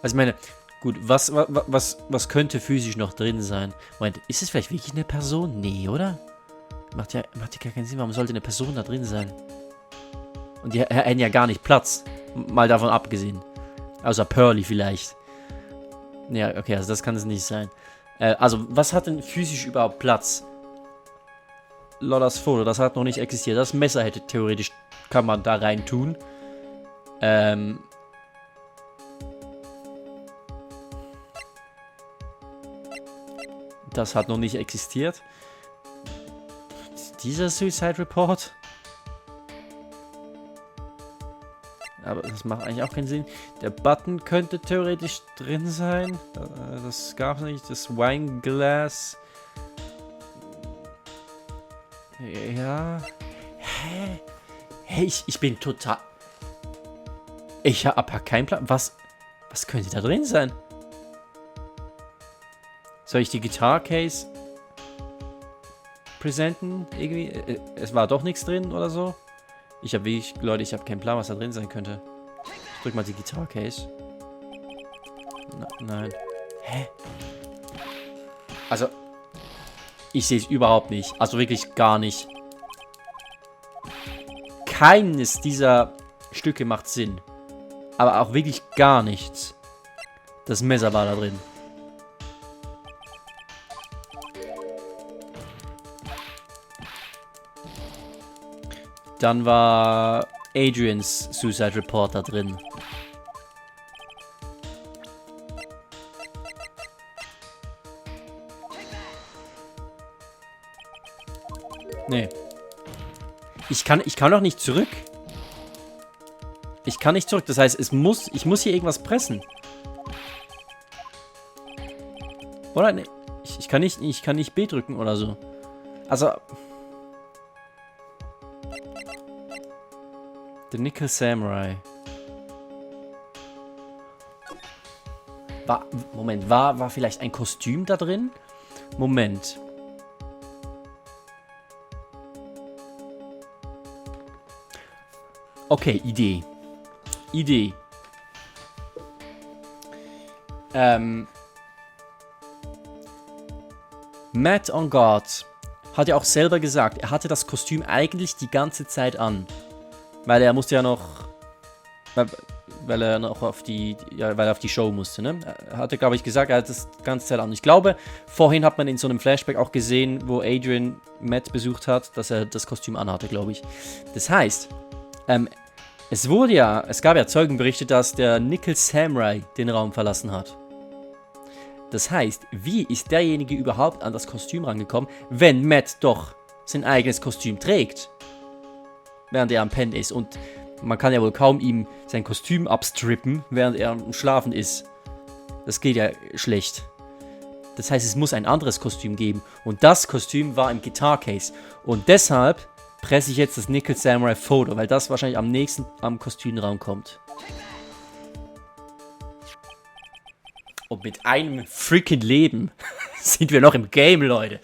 Speaker 1: Also ich meine, gut, was könnte physisch noch drin sein? Moment, ist es vielleicht wirklich eine Person? Nee, oder? Macht ja gar keinen Sinn. Warum sollte eine Person da drin sein? Und die hätten ja gar nicht Platz. Mal davon abgesehen. Außer Pearly vielleicht. Ja, okay, also das kann es nicht sein. Also, was hat denn physisch überhaupt Platz? Lollas Foto, das hat noch nicht existiert. Das Messer hätte theoretisch, kann man da rein tun. Das hat noch nicht existiert. Dieser Suicide Report. Aber das macht eigentlich auch keinen Sinn. Der Button könnte theoretisch drin sein. Das gab es nicht. Das Wineglass. Ja. Hä? Hey, ich bin total... Ich habe keinen Plan. Was könnte da drin sein? Soll ich die Guitar Case präsenten? Irgendwie? Es war doch nichts drin oder so? Ich habe wirklich... Leute, ich habe keinen Plan, was da drin sein könnte. Ich drück mal die Guitar Case. Nein. Hä? Also, ich sehe es überhaupt nicht. Also wirklich gar nicht. Keines dieser Stücke macht Sinn. Aber auch wirklich gar nichts. Das Messer war da drin. Dann war Adrians Suicide Report da drin. Nee. Ich kann doch nicht zurück. Ich kann nicht zurück. Das heißt, ich muss hier irgendwas pressen. Oder? Nee. Ich kann nicht B drücken oder so. Also. The Nickel Samurai. Moment, war vielleicht ein Kostüm da drin? Moment. Okay, Idee. Matt on Guard hat ja auch selber gesagt, er hatte das Kostüm eigentlich die ganze Zeit an. Weil er musste ja noch... Weil er noch auf die... Ja, weil er auf die Show musste, ne? Er hatte, glaube ich, gesagt, er hat das die ganze Zeit an. Ich glaube, vorhin hat man in so einem Flashback auch gesehen, wo Adrian Matt besucht hat, dass er das Kostüm anhatte, glaube ich. Das heißt, es gab ja Zeugenberichte, dass der Nickel Samurai den Raum verlassen hat. Das heißt, wie ist derjenige überhaupt an das Kostüm rangekommen, wenn Matt doch sein eigenes Kostüm trägt? Während er am Pennen ist. Und man kann ja wohl kaum ihm sein Kostüm abstrippen, während er am Schlafen ist. Das geht ja schlecht. Das heißt, es muss ein anderes Kostüm geben. Und das Kostüm war im Guitar Case. Und deshalb presse ich jetzt das Nickel Samurai Foto, weil das wahrscheinlich am nächsten am Kostümraum kommt. Und mit einem freaking Leben sind wir noch im Game, Leute.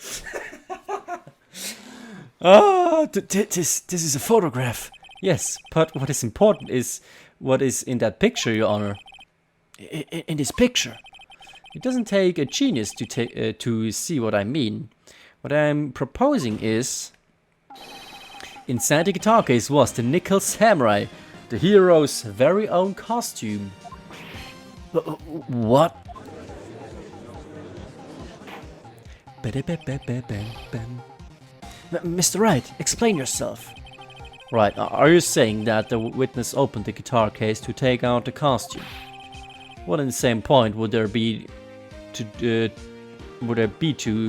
Speaker 1: This is a photograph. Yes, but what is important is what is in that picture, Your Honor. In this picture. It doesn't take a genius to see what I mean. What I'm proposing is... Inside the guitar case was the Nickel Samurai, the hero's very own costume. What? Mr. Wright, explain yourself. Right, are you saying that the witness opened the guitar case to take out the costume? What insane point would there be to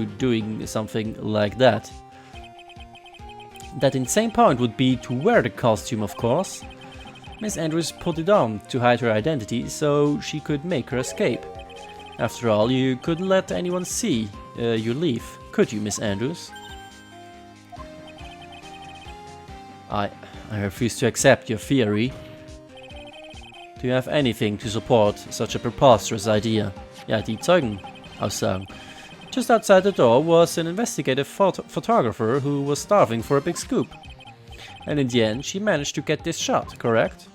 Speaker 1: doing something like that? That insane point would be to wear the costume, of course. Miss Andrews put it on to hide her identity so she could make her escape. After all, you couldn't let anyone see you leave, could you, Miss Andrews? I refuse to accept your theory. Do you have anything to support such a preposterous idea? Ja, die Zeugenaussagen. Just outside the door was an investigative photographer who was starving for a big scoop. And in the end, she managed to get this shot, correct?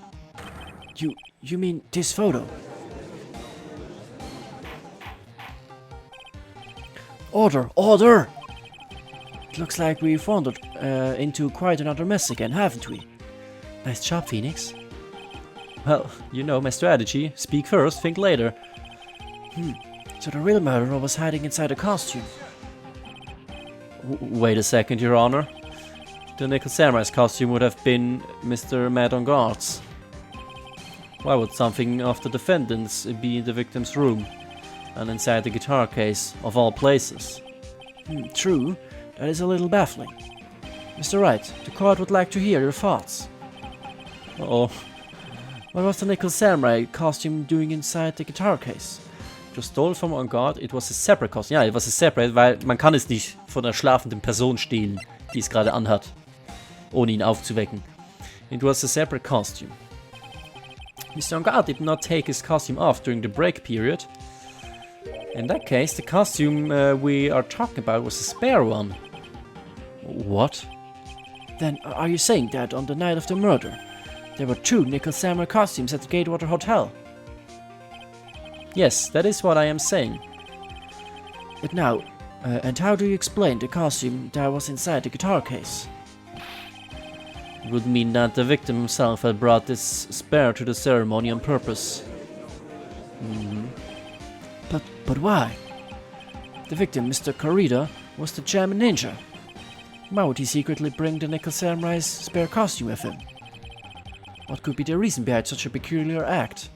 Speaker 1: You mean this photo? Order! Order! It looks like we've wandered into quite another mess again, haven't we? Nice job, Phoenix. Well, you know my strategy. Speak first, think later. So the real murderer was hiding inside a costume. Wait a second, Your Honor. The Nickel Samurai's costume would have been Mr. Mad on Guard's. Why would something of the defendant's be in the victim's room? And inside the guitar case, of all places? True, that is a little baffling. Mr. Wright, the court would like to hear your thoughts. Uh-oh. What was the Nickel Samurai costume doing inside the guitar case? It was stolen from On Guard, it was a separate costume. Ja, it was a separate, weil man kann es nicht von einer schlafenden Person stehlen, die es gerade anhat, ohne ihn aufzuwecken. It was a separate costume. Mr. On Guard did not take his costume off during the break period. In that case, the costume we are talking about was a spare one. What? Then are you saying that on the night of the murder, there were 2 Nickel Samurai costumes at the Gatewater Hotel? Yes, that is what I am saying. But now,
Speaker 2: And how do you explain the costume that was inside the guitar case?
Speaker 1: It would mean that the victim himself had brought this spare to the ceremony on purpose.
Speaker 2: But why? The victim, Mr. Corrida, was the German ninja. Why would he secretly bring the Nickel Samurai's spare costume with him? What could be the reason behind such a peculiar act?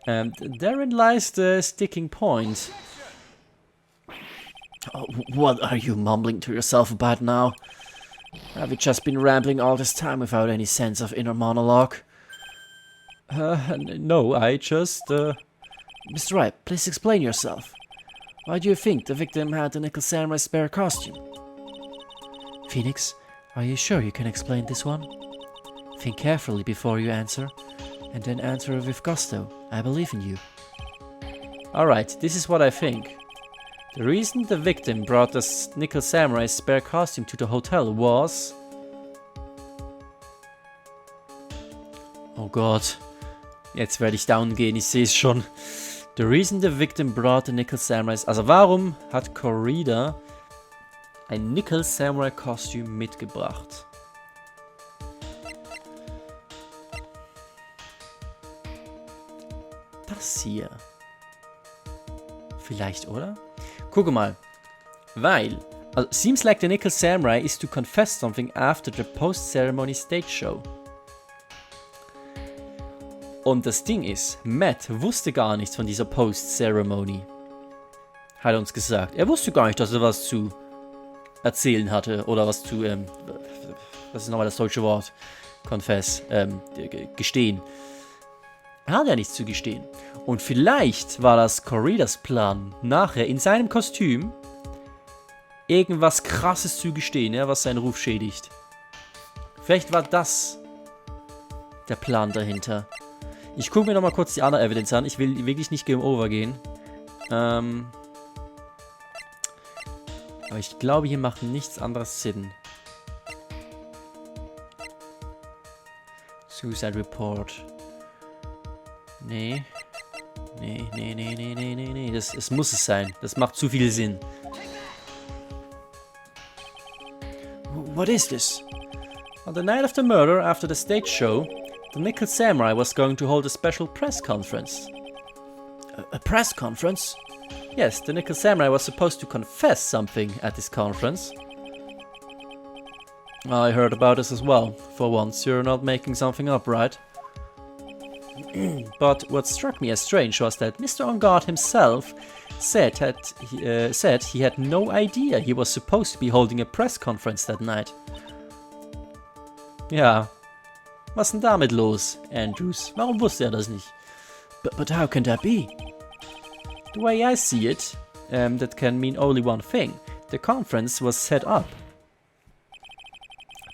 Speaker 1: And therein lies the sticking point.
Speaker 2: Oh, what are you mumbling to yourself about now? Have you just been rambling all this time without any sense of inner monologue?
Speaker 1: No, I just...
Speaker 2: Mr. Wright, please explain yourself. Why do you think the victim had the Nickel Samurai's spare costume? Phoenix, are you sure you can explain this one? Think carefully before you answer, and then answer with gusto. I believe in you.
Speaker 1: Alright, this is what I think. The reason the victim brought the Nickel Samurai's spare costume to the hotel was... Oh Gott. Jetzt werde ich down gehen, ich sehe es schon. The reason the victim brought the Nickel Samurai's... Also warum hat Corrida ein Nickel Samurai Kostüm mitgebracht? Das hier. Vielleicht, oder? Guck mal. Weil... Also, seems like the Nickel Samurai is to confess something after the post-ceremony stage show. Und das Ding ist, Matt wusste gar nichts von dieser Post-Ceremony. Hat er uns gesagt. Er wusste gar nicht, dass er was zu erzählen hatte. Oder was zu, was ist nochmal das deutsche Wort? Confess, gestehen. Er hat ja nichts zu gestehen. Und vielleicht war das Corridas Plan, nachher in seinem Kostüm irgendwas Krasses zu gestehen, ja, was seinen Ruf schädigt. Vielleicht war das der Plan dahinter. Ich gucke mir nochmal kurz die andere Evidence an. Ich will wirklich nicht Game Over gehen. Aber ich glaube, hier macht nichts anderes Sinn. Suicide Report. Nee. Nee. Es muss es sein. Das macht zu viel Sinn.
Speaker 2: What is this?
Speaker 1: On the night of the murder, after the stage show, the Nickel Samurai was going to hold a special press conference.
Speaker 2: A press conference?
Speaker 1: Yes, the Nickel Samurai was supposed to confess something at this conference. I heard about this as well. For once, you're not making something up, right? But what struck me as strange was that Mr. On Guard himself said he had no idea he was supposed to be holding a press conference that night. Ja, was denn damit los, Andrews? Warum wusste er das nicht?
Speaker 2: But how can that be?
Speaker 1: The way I see it, that can mean only one thing. The conference was set up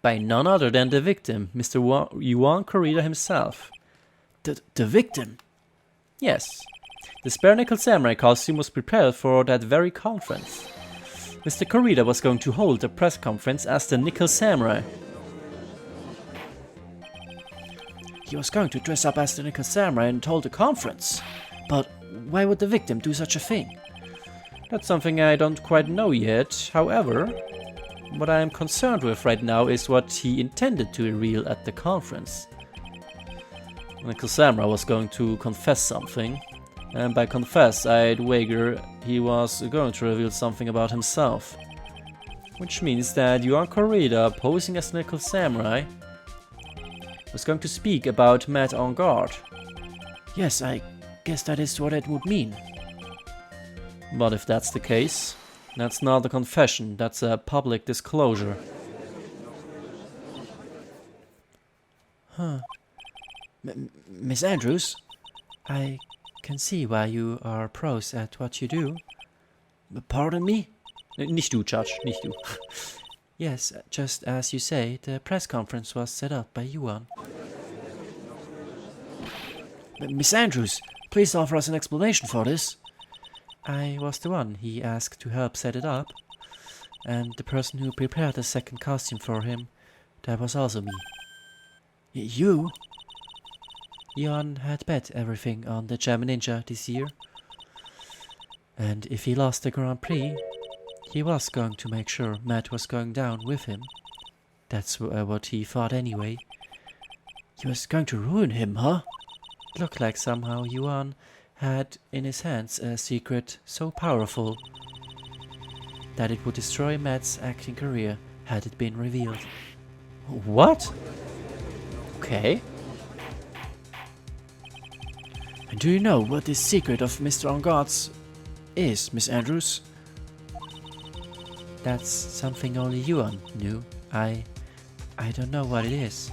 Speaker 1: by none other than the victim, Mr. Yuan Corrida himself.
Speaker 2: The victim?
Speaker 1: Yes. The spare Nickel Samurai costume was prepared for that very conference. Mr. Corrida was going to hold a press conference as the Nickel Samurai.
Speaker 2: He was going to dress up as the Nickel Samurai and hold a conference. But why would the victim do such a thing?
Speaker 1: That's something I don't quite know yet. However, what I am concerned with right now is what he intended to reveal at the conference. Nickel Samurai was going to confess something. And by confess, I'd wager he was going to reveal something about himself. Which means that Yuan Corrida, posing as Nickel Samurai, was going to speak about Matt On Guard.
Speaker 2: Yes, I guess that is what it would mean.
Speaker 1: But if that's the case, that's not a confession, that's a public disclosure.
Speaker 2: Huh. Miss Andrews, I can see why you are pros at what you do. Pardon me?
Speaker 1: Nicht du, Judge, nicht du.
Speaker 2: Yes, just as you say, the press conference was set up by Yuan. Miss Andrews, please offer us an explanation for this. I was the one he asked to help set it up, and the person who prepared the second costume for him, that was also me. You? Yuan had bet everything on the German ninja this year. And if he lost the Grand Prix, he was going to make sure Matt was going down with him. That's what he thought anyway. He was going to ruin him, huh? It looked like somehow Yuan had in his hands a secret so powerful that it would destroy Matt's acting career had it been revealed.
Speaker 1: What? Okay.
Speaker 2: And do you know what this secret of Mr. Engarde's is, Miss Andrews? That's something only Yuan knew. I don't know what it is.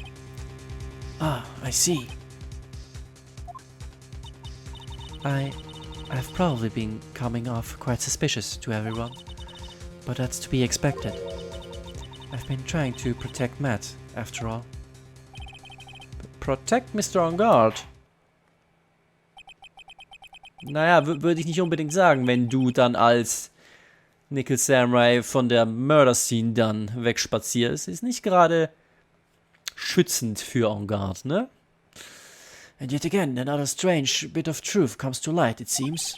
Speaker 2: Ah, I see. I've probably been coming off quite suspicious to everyone, but that's to be expected. I've been trying to protect Matt, after all.
Speaker 1: Protect Mr. Engarde? Naja, würde ich nicht unbedingt sagen, wenn du dann als Nickel Samurai von der Murder-Scene dann wegspazierst. Ist nicht gerade schützend für Engarde, ne?
Speaker 2: And yet again, another strange bit of truth comes to light, it seems.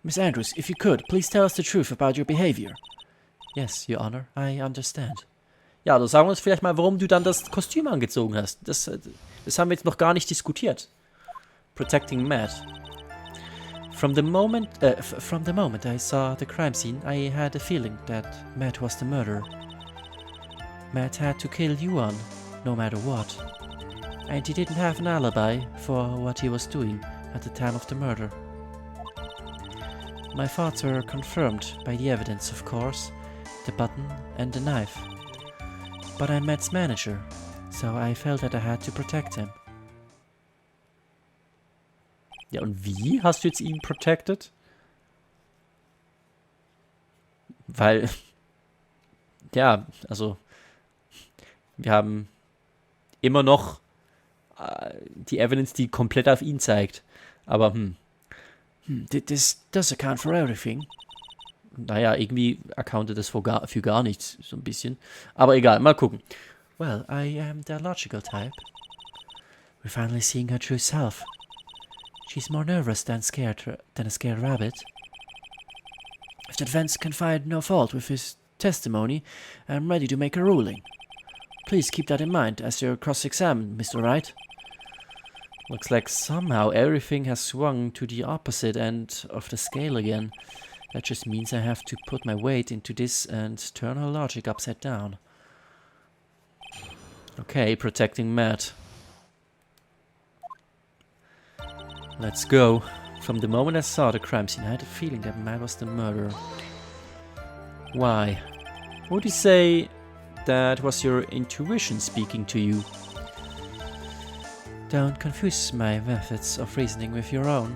Speaker 2: Miss Andrews, if you could, please tell us the truth about your behavior. Yes, Your Honor, I understand.
Speaker 1: Ja, dann sagen wir uns vielleicht mal, warum du dann das Kostüm angezogen hast. Das haben wir jetzt noch gar nicht diskutiert. Protecting Matt. From the moment I saw the crime scene, I had a feeling that Matt was the murderer. Matt had to kill Yuan, no matter what. And he didn't have an alibi for what he was doing at the time of the murder. My thoughts were confirmed by the evidence, of course, the button and the knife. But I'm Matt's manager, so I felt that I had to protect him. Ja, und wie hast du jetzt ihn protected? Weil, ja, also, wir haben immer noch die Evidence, die komplett auf ihn zeigt. Aber,
Speaker 2: This does account for everything.
Speaker 1: Naja, irgendwie accountet das für gar nichts, so ein bisschen. Aber egal, mal gucken.
Speaker 2: Well, I am the logical type. We're finally seeing her true self. She's more nervous than a scared rabbit. If the defense can find no fault with his testimony, I'm ready to make a ruling. Please keep that in mind as you're cross-examined, Mr. Wright.
Speaker 1: Looks like somehow everything has swung to the opposite end of the scale again. That just means I have to put my weight into this and turn her logic upside down. Okay, protecting Matt. Let's go. From the moment I saw the crime scene, I had a feeling that Matt was the murderer. Why? Would you say that was your intuition speaking to you?
Speaker 2: Don't confuse my methods of reasoning with your own.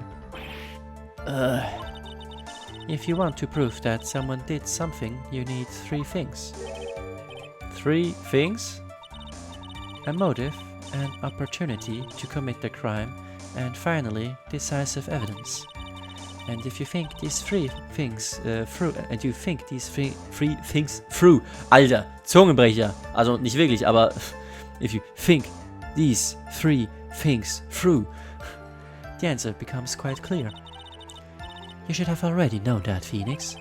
Speaker 2: If you want to prove that someone did something, you need 3 things.
Speaker 1: 3 things?
Speaker 2: A motive, an opportunity to commit the crime, and finally, decisive evidence. And if you think these 3 things through,
Speaker 1: Alter, Zungenbrecher. Also nicht wirklich, aber if you think these 3 things through,
Speaker 2: the answer becomes quite clear. You should have already known that, Phoenix.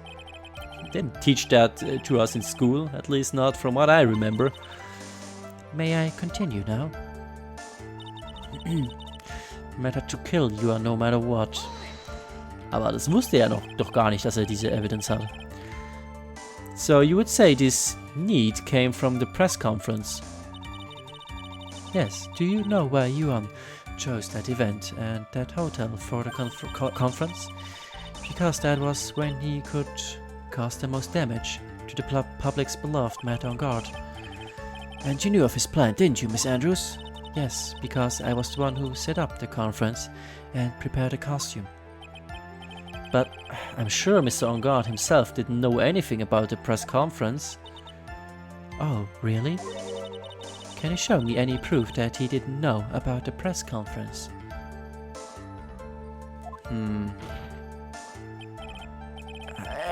Speaker 1: Didn't teach that to us in school, at least not from what I remember.
Speaker 2: May I continue now?
Speaker 1: Matt had to kill you no matter what. Aber das wusste er doch gar nicht, dass er diese Evidence hatte. So you would say this need came from the press conference?
Speaker 2: Yes. Do you know why Yuan chose that event and that hotel for the conference? Because that was when he could cause the most damage to the public's beloved Matt Engarde. And you knew of his plan, didn't you, Miss Andrews? Yes, because I was the one who set up the conference and prepared a costume.
Speaker 1: But I'm sure Mr. Engarde himself didn't know anything about the press conference.
Speaker 2: Oh, really? Can you show me any proof that he didn't know about the press conference?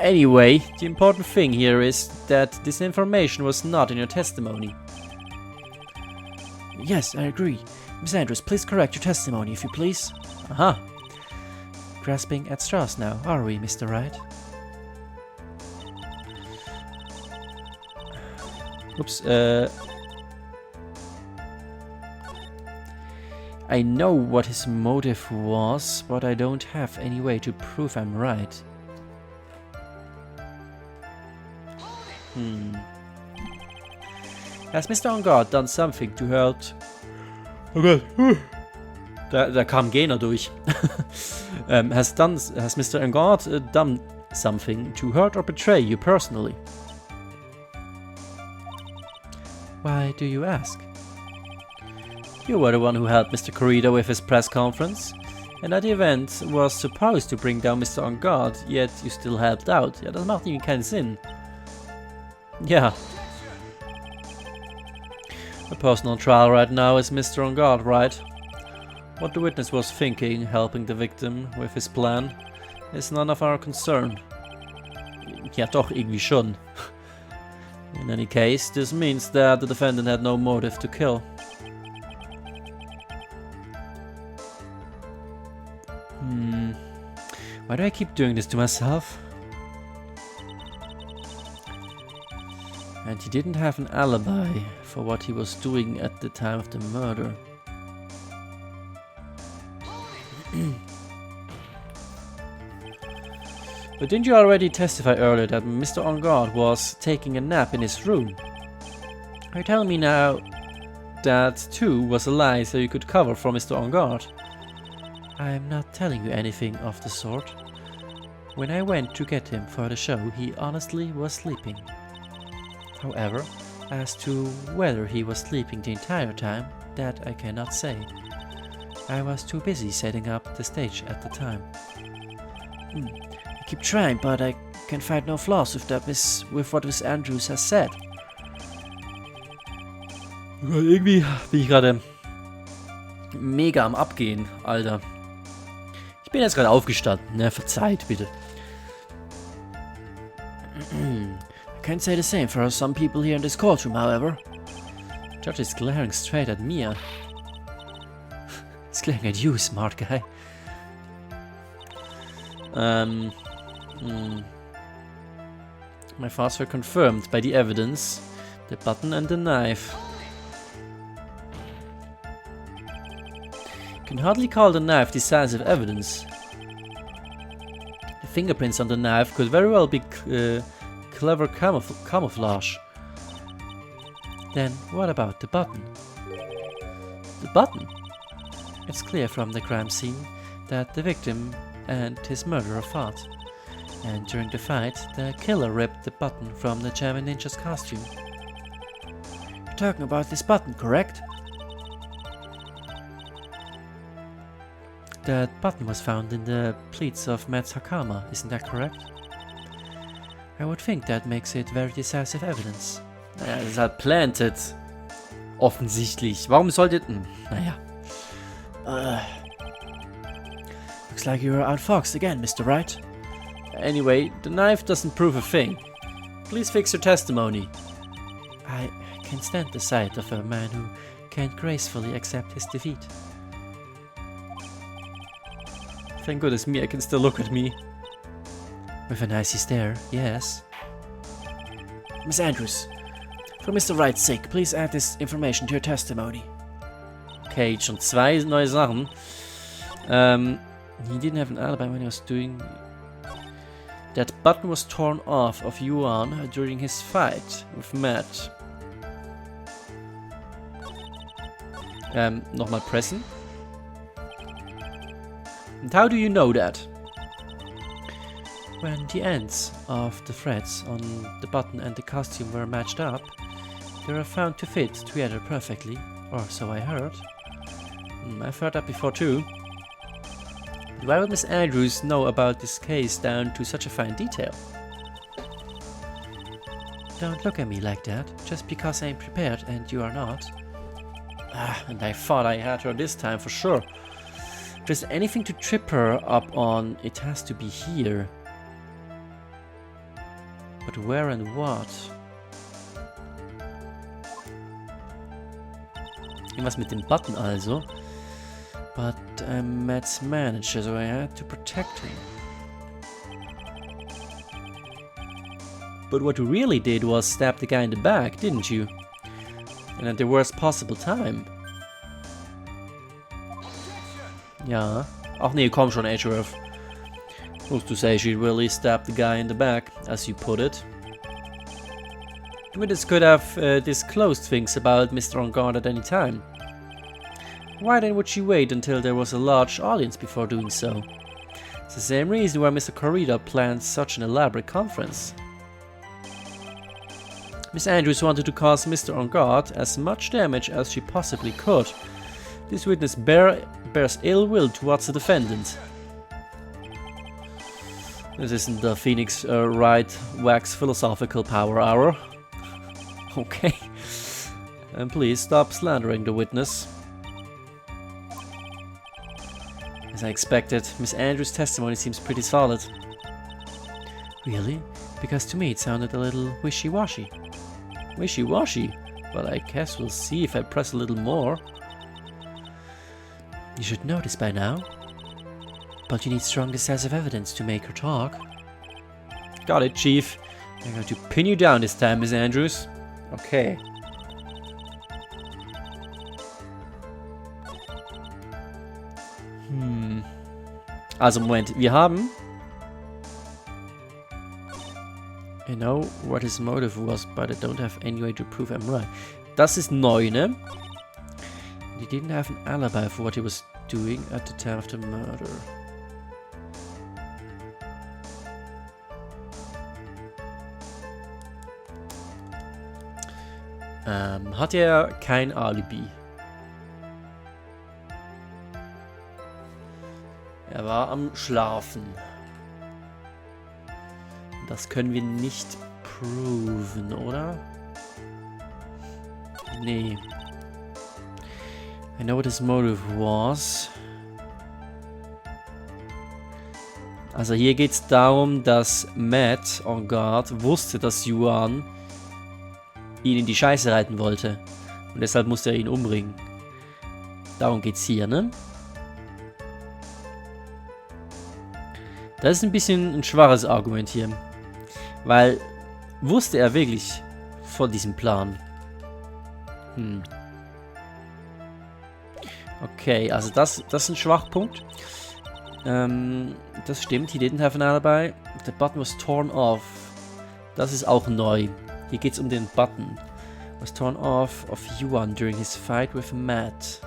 Speaker 1: Anyway, the important thing here is that this information was not in your testimony.
Speaker 2: Yes, I agree. Miss Andrews, please correct your testimony, if you please.
Speaker 1: Aha.
Speaker 2: grasping at straws now, are we, Mr. Wright?
Speaker 1: Oops, I know what his motive was, but I don't have any way to prove I'm right. Has Mr. On Guard done something to hurt... Oh Gott. Da kam Gainer durch. Has Mr. On Guard done something to hurt or betray you personally?
Speaker 2: Why do you ask?
Speaker 1: You were the one who helped Mr. Corrida with his press conference, and that event was supposed to bring down Mr. On Guard, yet you still helped out. Ja, das macht irgendwie keinen Sinn. Ja. The person on trial right now is Mr. On Guard, right? What the witness was thinking, helping the victim with his plan, is none of our concern. Ja, doch, irgendwie schon. In any case, this means that the defendant had no motive to kill. Why do I keep doing this to myself? And he didn't have an alibi for what he was doing at the time of the murder. But didn't you already testify earlier that Mr. On Guard was taking a nap in his room? Are you telling me now that too was a lie so you could cover for Mr. On Guard?
Speaker 2: I am not telling you anything of the sort. When I went to get him for the show, he honestly was sleeping. However, as to whether he was sleeping the entire time, that I cannot say. I was too busy setting up the stage at the time. I keep trying, but I can find no flaws with what Miss Andrews has said.
Speaker 1: Irgendwie bin ich gerade mega am Abgehen, Alter. Ich bin jetzt gerade aufgestanden, ne? Verzeiht bitte.
Speaker 2: I can't say the same for some people here in this courtroom, however.
Speaker 1: Judge is glaring straight at me.
Speaker 2: He's glaring at you, smart guy.
Speaker 1: My thoughts were confirmed by the evidence, the button and the knife. You can hardly call the knife decisive evidence. The fingerprints on the knife could very well be clever camouflage.
Speaker 2: Then what about the button?
Speaker 1: The button?
Speaker 2: It's clear from the crime scene that the victim and his murderer fought, and during the fight the killer ripped the button from the German ninja's costume. You're talking about this button, correct? That button was found in the pleats of Matt's Hakama, isn't that correct? I would think that makes it very decisive evidence.
Speaker 1: Naja, es ist halt planted. Offensichtlich. Warum sollte... Naja.
Speaker 2: Looks like you were outfoxed again, Mr. Wright.
Speaker 1: Anyway, the knife doesn't prove a thing. Please fix your testimony.
Speaker 2: I can't stand the sight of a man who can't gracefully accept his defeat.
Speaker 1: Thank goodness Mia can still look at me.
Speaker 2: With an icy stare, yes. Miss Andrews, for Mr. Wright's sake, please add this information to your testimony.
Speaker 1: Okay, schon zwei neue Sachen. He didn't have an alibi when he was doing... That button was torn off of Yuan during his fight with Matt. Nochmal pressen. And how do you know that?
Speaker 2: When the ends of the threads on the button and the costume were matched up, they were found to fit together perfectly, or so I heard.
Speaker 1: I've heard that before too. But why would Miss Andrews know about this case down to such a fine detail?
Speaker 2: Don't look at me like that, just because I'm prepared and you are not.
Speaker 1: And I thought I had her this time for sure. If there's anything to trip her up on, it has to be here. But where and what? Irgendwas mit dem Button also.
Speaker 2: But I'm Matt's manager, so I had to protect him.
Speaker 1: But what you really did was stab the guy in the back, didn't you? And at the worst possible time. Ja. Ach nee, komm schon, HRF. Who's to say she really stabbed the guy in the back, as you put it? The witness could have disclosed things about Mr. On Guard at any time. Why then would she wait until there was a large audience before doing so? It's the same reason why Mr. Corrida planned such an elaborate conference. Miss Andrews wanted to cause Mr. On Guard as much damage as she possibly could. This witness bears ill will towards the defendant. This isn't the Phoenix Wright Wax Philosophical Power Hour. Okay. And please stop slandering the witness. As I expected, Miss Andrews' testimony seems pretty solid.
Speaker 2: Really? Because to me it sounded a little wishy-washy.
Speaker 1: Wishy-washy? Well, I guess we'll see if I press a little more.
Speaker 2: You should know this by now. But you need strong decisive evidence to make her talk.
Speaker 1: Got it, Chief. I'm going to pin you down this time, Miss Andrews. Okay. Also, Moment. Wir haben...
Speaker 2: I know what his motive was, but I don't have any way to prove I'm right.
Speaker 1: Das ist neu, ne?
Speaker 2: He didn't have an alibi for what he was doing at the time of the murder.
Speaker 1: Hat er kein Alibi? Er war am Schlafen. Das können wir nicht proven, oder?
Speaker 2: Nee. I know what his motive was.
Speaker 1: Also hier geht es darum, dass Matt On Guard wusste, dass Yuan ihn in die Scheiße reiten wollte. Und deshalb musste er ihn umbringen. Darum geht's hier, ne? Das ist ein bisschen ein schwaches Argument hier. Weil, wusste er wirklich von diesem Plan? Okay, also das ist ein Schwachpunkt. Das stimmt, he didn't have an alibi. The button was torn off. Das ist auch neu. Hier geht es um den Button. Was torn off of Yuan during his fight with Matt.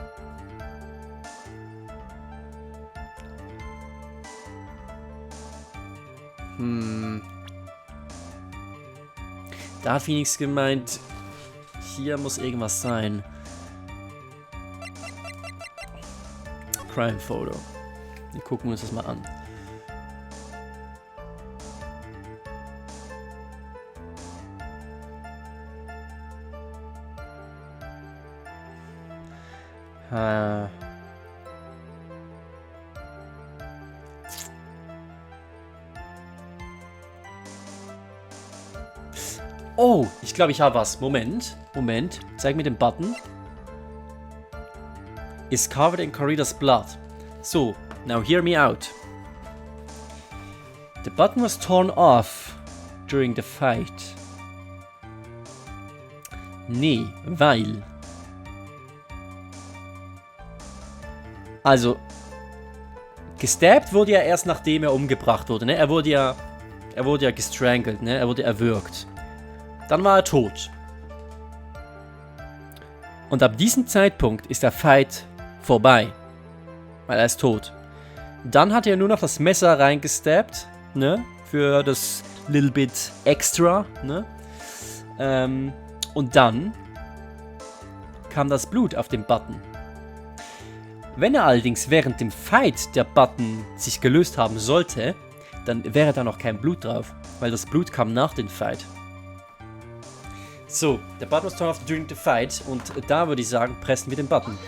Speaker 1: Da hat Phoenix gemeint, hier muss irgendwas sein. Crime Photo. Wir gucken uns das mal an. Oh, ich glaube, ich habe was. Moment. Zeig mir den Button. Is covered in Corrida's blood. So, now hear me out. The button was torn off during the fight. Nee, weil... Also, gestabbt wurde ja erst nachdem er umgebracht wurde, ne? Er wurde ja gestrangelt, ne? Er wurde erwürgt. Dann war er tot. Und ab diesem Zeitpunkt ist der Fight vorbei. Weil er ist tot. Dann hat er nur noch das Messer reingestabbt, ne? Für das little bit extra, ne? Und dann kam das Blut auf den Button. Wenn er allerdings während dem Fight der Button sich gelöst haben sollte, dann wäre da noch kein Blut drauf, weil das Blut kam nach dem Fight. So, der Button was torn off during the fight und da würde ich sagen, pressen wir den Button.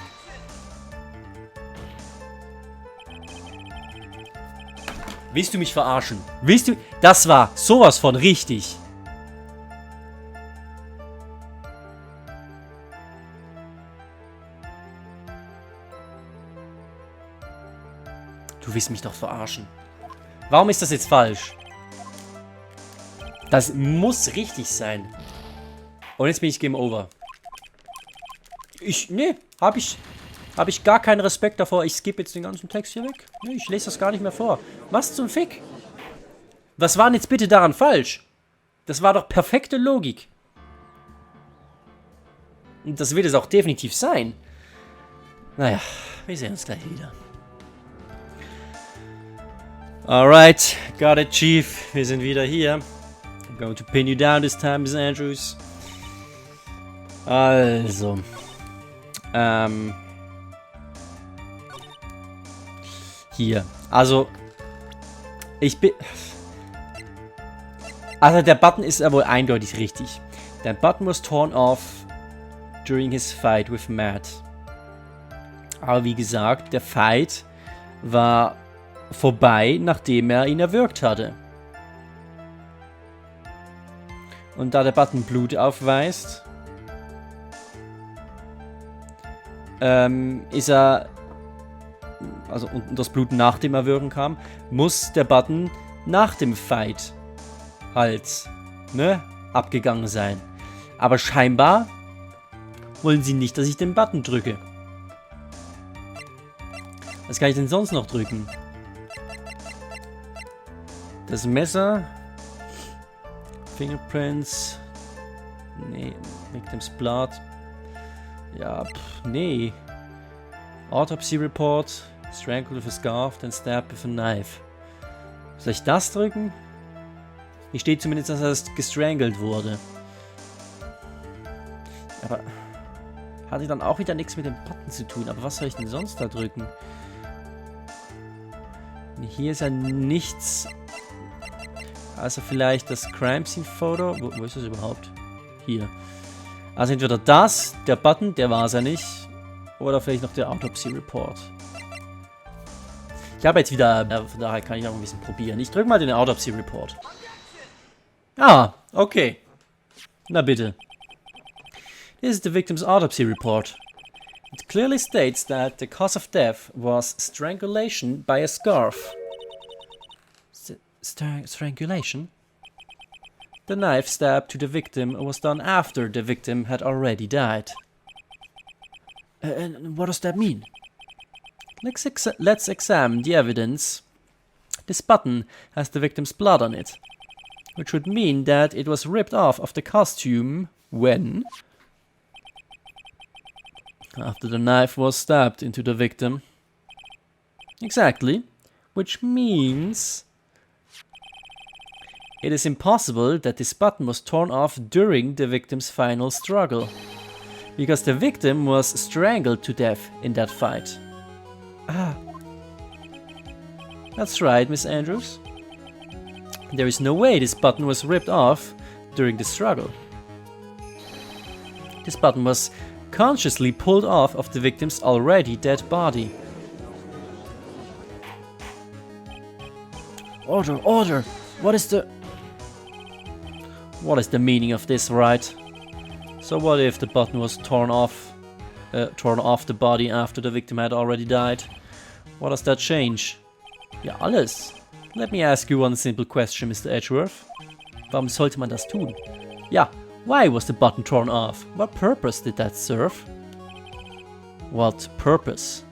Speaker 1: Willst du mich verarschen? Willst du... Das war sowas von richtig. Du willst mich doch verarschen. Warum ist das jetzt falsch? Das muss richtig sein. Und jetzt bin ich Game Over. Nee, hab ich gar keinen Respekt davor. Ich skippe jetzt den ganzen Text hier weg. Nee, ich lese das gar nicht mehr vor. Was zum Fick? Was war denn jetzt bitte daran falsch? Das war doch perfekte Logik. Und das wird es auch definitiv sein. Naja, wir sehen uns gleich wieder. Alright, got it, Chief. Wir sind wieder hier. I'm going to pin you down this time, Miss Andrews. Also. Hier. Also. Also der Button ist ja wohl eindeutig richtig. Der Button was torn off during his fight with Matt. Aber wie gesagt, der Fight war vorbei, nachdem er ihn erwürgt hatte. Und da der Button Blut aufweist, ist er, also und das Blut nach dem Erwürgen kam, muss der Button nach dem Fight halt, ne, abgegangen sein. Aber scheinbar wollen sie nicht, dass ich den Button drücke. Was kann ich denn sonst noch drücken? Das Messer. Fingerprints. Nee, Victim's Blood. Ja, nee. Autopsy Report. Strangled with a scarf, then stabbed with a knife. Soll ich das drücken? Hier steht zumindest, dass er gestrangelt wurde. Aber hatte dann auch wieder nichts mit dem Button zu tun. Aber was soll ich denn sonst da drücken? Hier ist ja nichts. Also vielleicht das Crime Scene Photo. Wo ist das überhaupt? Hier. Also entweder das, der Button, der war es ja nicht. Oder vielleicht noch der Autopsy Report. Ich habe jetzt wieder, von daher kann ich auch ein bisschen probieren. Ich drücke mal den Autopsy Report. Ah, okay. Na bitte. This is the victim's autopsy report. It clearly states that the cause of death was strangulation by a scarf. Strangulation? The knife stab to the victim was done after the victim had already died. And what does that mean? Let's examine the evidence. This button has the victim's blood on it, which would mean that it was ripped off of the costume when... after the knife was stabbed into the victim. Exactly. Which means... it is impossible that this button was torn off during the victim's final struggle. Because the victim was strangled to death in that fight. Ah. That's right, Miss Andrews. There is no way this button was ripped off during the struggle. This button was consciously pulled off of the victim's already dead body. Order! What is the meaning of this, Wright? So what if the button was torn off the body after the victim had already died? What does that change? Ja, alles. Let me ask you one simple question, Mr. Edgeworth. Warum sollte man das tun? Ja, why was the button torn off? What purpose did that serve? What purpose?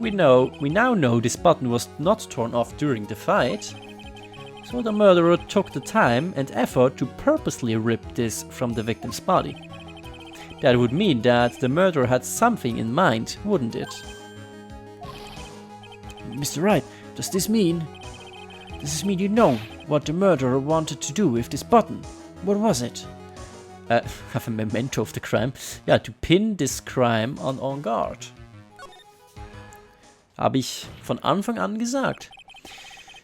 Speaker 1: We now know this button was not torn off during the fight. So the murderer took the time and effort to purposely rip this from the victim's body. That would mean that the murderer had something in mind, wouldn't it? Mr. Wright, does this mean you know what the murderer wanted to do with this button? What was it? Have a memento of the crime. Ja, to pin this crime on guard. Habe ich von Anfang an gesagt.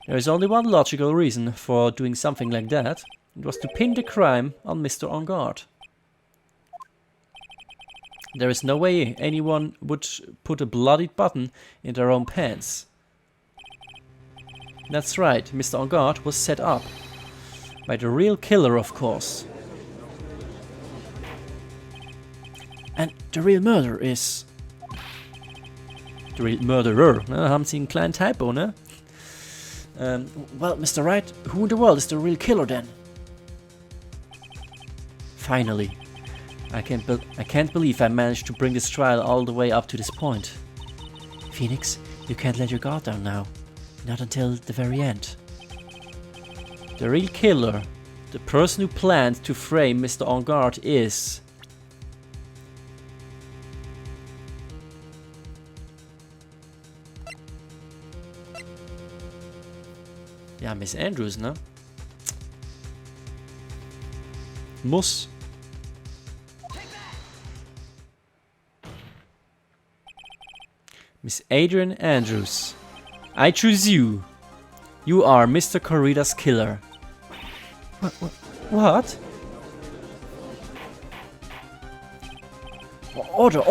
Speaker 1: There is only one logical reason for doing something like that. It was to pin the crime on Mr. On Guard. There is no way anyone would put a bloodied button in their own pants. That's right, Mr. On Guard was set up. By the real killer, of course. And the real murderer is... the real murderer. Ne? Haben Sie einen kleinen Typo, ne?
Speaker 2: Well, Mr. Wright, who in the world is the real killer then?
Speaker 1: Finally. I can't believe I managed to bring this trial all the way up to this point.
Speaker 2: Phoenix, you can't let your guard down now. Not until the very end.
Speaker 1: The real killer, the person who planned to frame Mr. On Guard is... Ja, Miss Andrews, ne? Muss. Miss Adrian Andrews. I choose you. You are Mr. Corrida's killer. What?
Speaker 2: Order!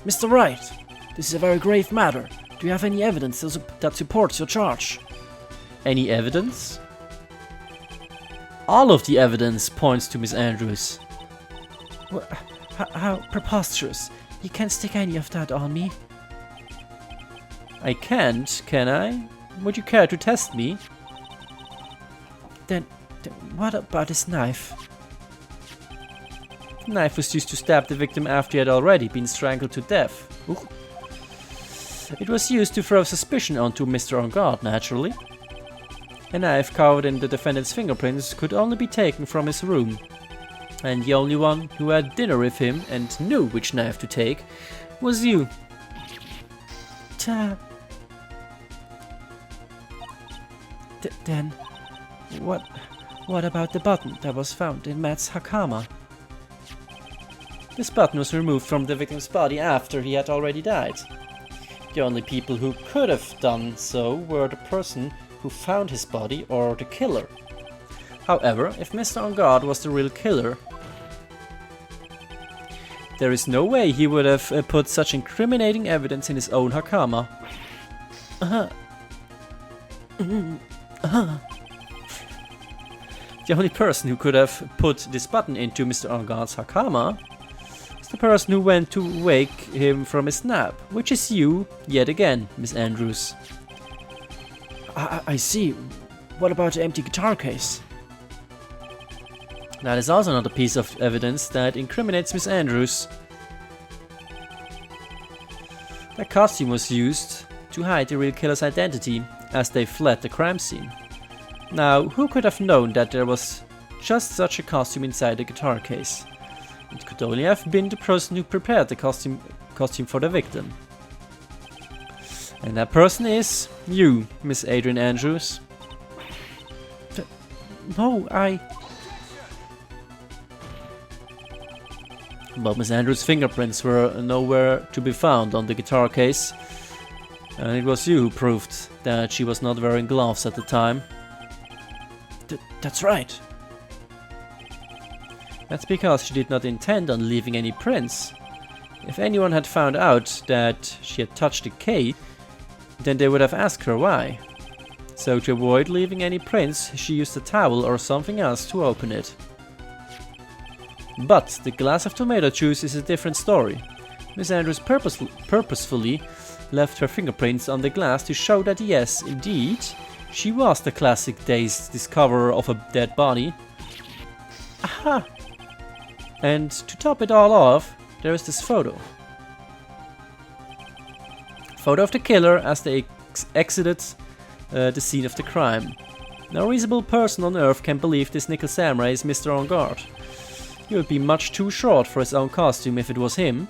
Speaker 2: Mr. Wright! This is a very grave matter. Do you have any evidence that supports your charge?
Speaker 1: Any evidence? All of the evidence points to Miss Andrews.
Speaker 2: How preposterous. You can't stick any of that on me.
Speaker 1: I can't, can I? Would you care to test me?
Speaker 2: Then what about this knife?
Speaker 1: The knife was used to stab the victim after he had already been strangled to death. Ooh. It was used to throw suspicion onto Mr. On Guard, naturally. A knife covered in the defendant's fingerprints could only be taken from his room. And the only one who had dinner with him and knew which knife to take was you.
Speaker 2: Then, what about the button that was found in Matt's hakama?
Speaker 1: This button was removed from the victim's body after he had already died. The only people who could have done so were the person who found his body or the killer. However, if Mr. On Guard was the real killer, there is no way he would have put such incriminating evidence in his own hakama. The only person who could have put this button into Mr. On Guard's hakama is the person who went to wake him from his nap, which is you, yet again, Miss Andrews.
Speaker 2: I see. What about the empty guitar case?
Speaker 1: That is also another piece of evidence that incriminates Miss Andrews. That costume was used to hide the real killer's identity as they fled the crime scene. Now, who could have known that there was just such a costume inside the guitar case? It could only have been the person who prepared the costume for the victim. And that person is you, Miss Adrian Andrews.
Speaker 2: No,
Speaker 1: But Miss Andrews' fingerprints were nowhere to be found on the guitar case. And it was you who proved that she was not wearing gloves at the time.
Speaker 2: That's right.
Speaker 1: That's because she did not intend on leaving any prints. If anyone had found out that she had touched the case, then they would have asked her why. So to avoid leaving any prints, she used a towel or something else to open it. But the glass of tomato juice is a different story. Miss Andrews purposefully left her fingerprints on the glass to show that yes, indeed, she was the classic day's discoverer of a dead body. Aha! And to top it all off, there is this photo. Photo of the killer as they exited the scene of the crime. No reasonable person on earth can believe this nickel samurai is Mr. On Guard. He would be much too short for his own costume if it was him.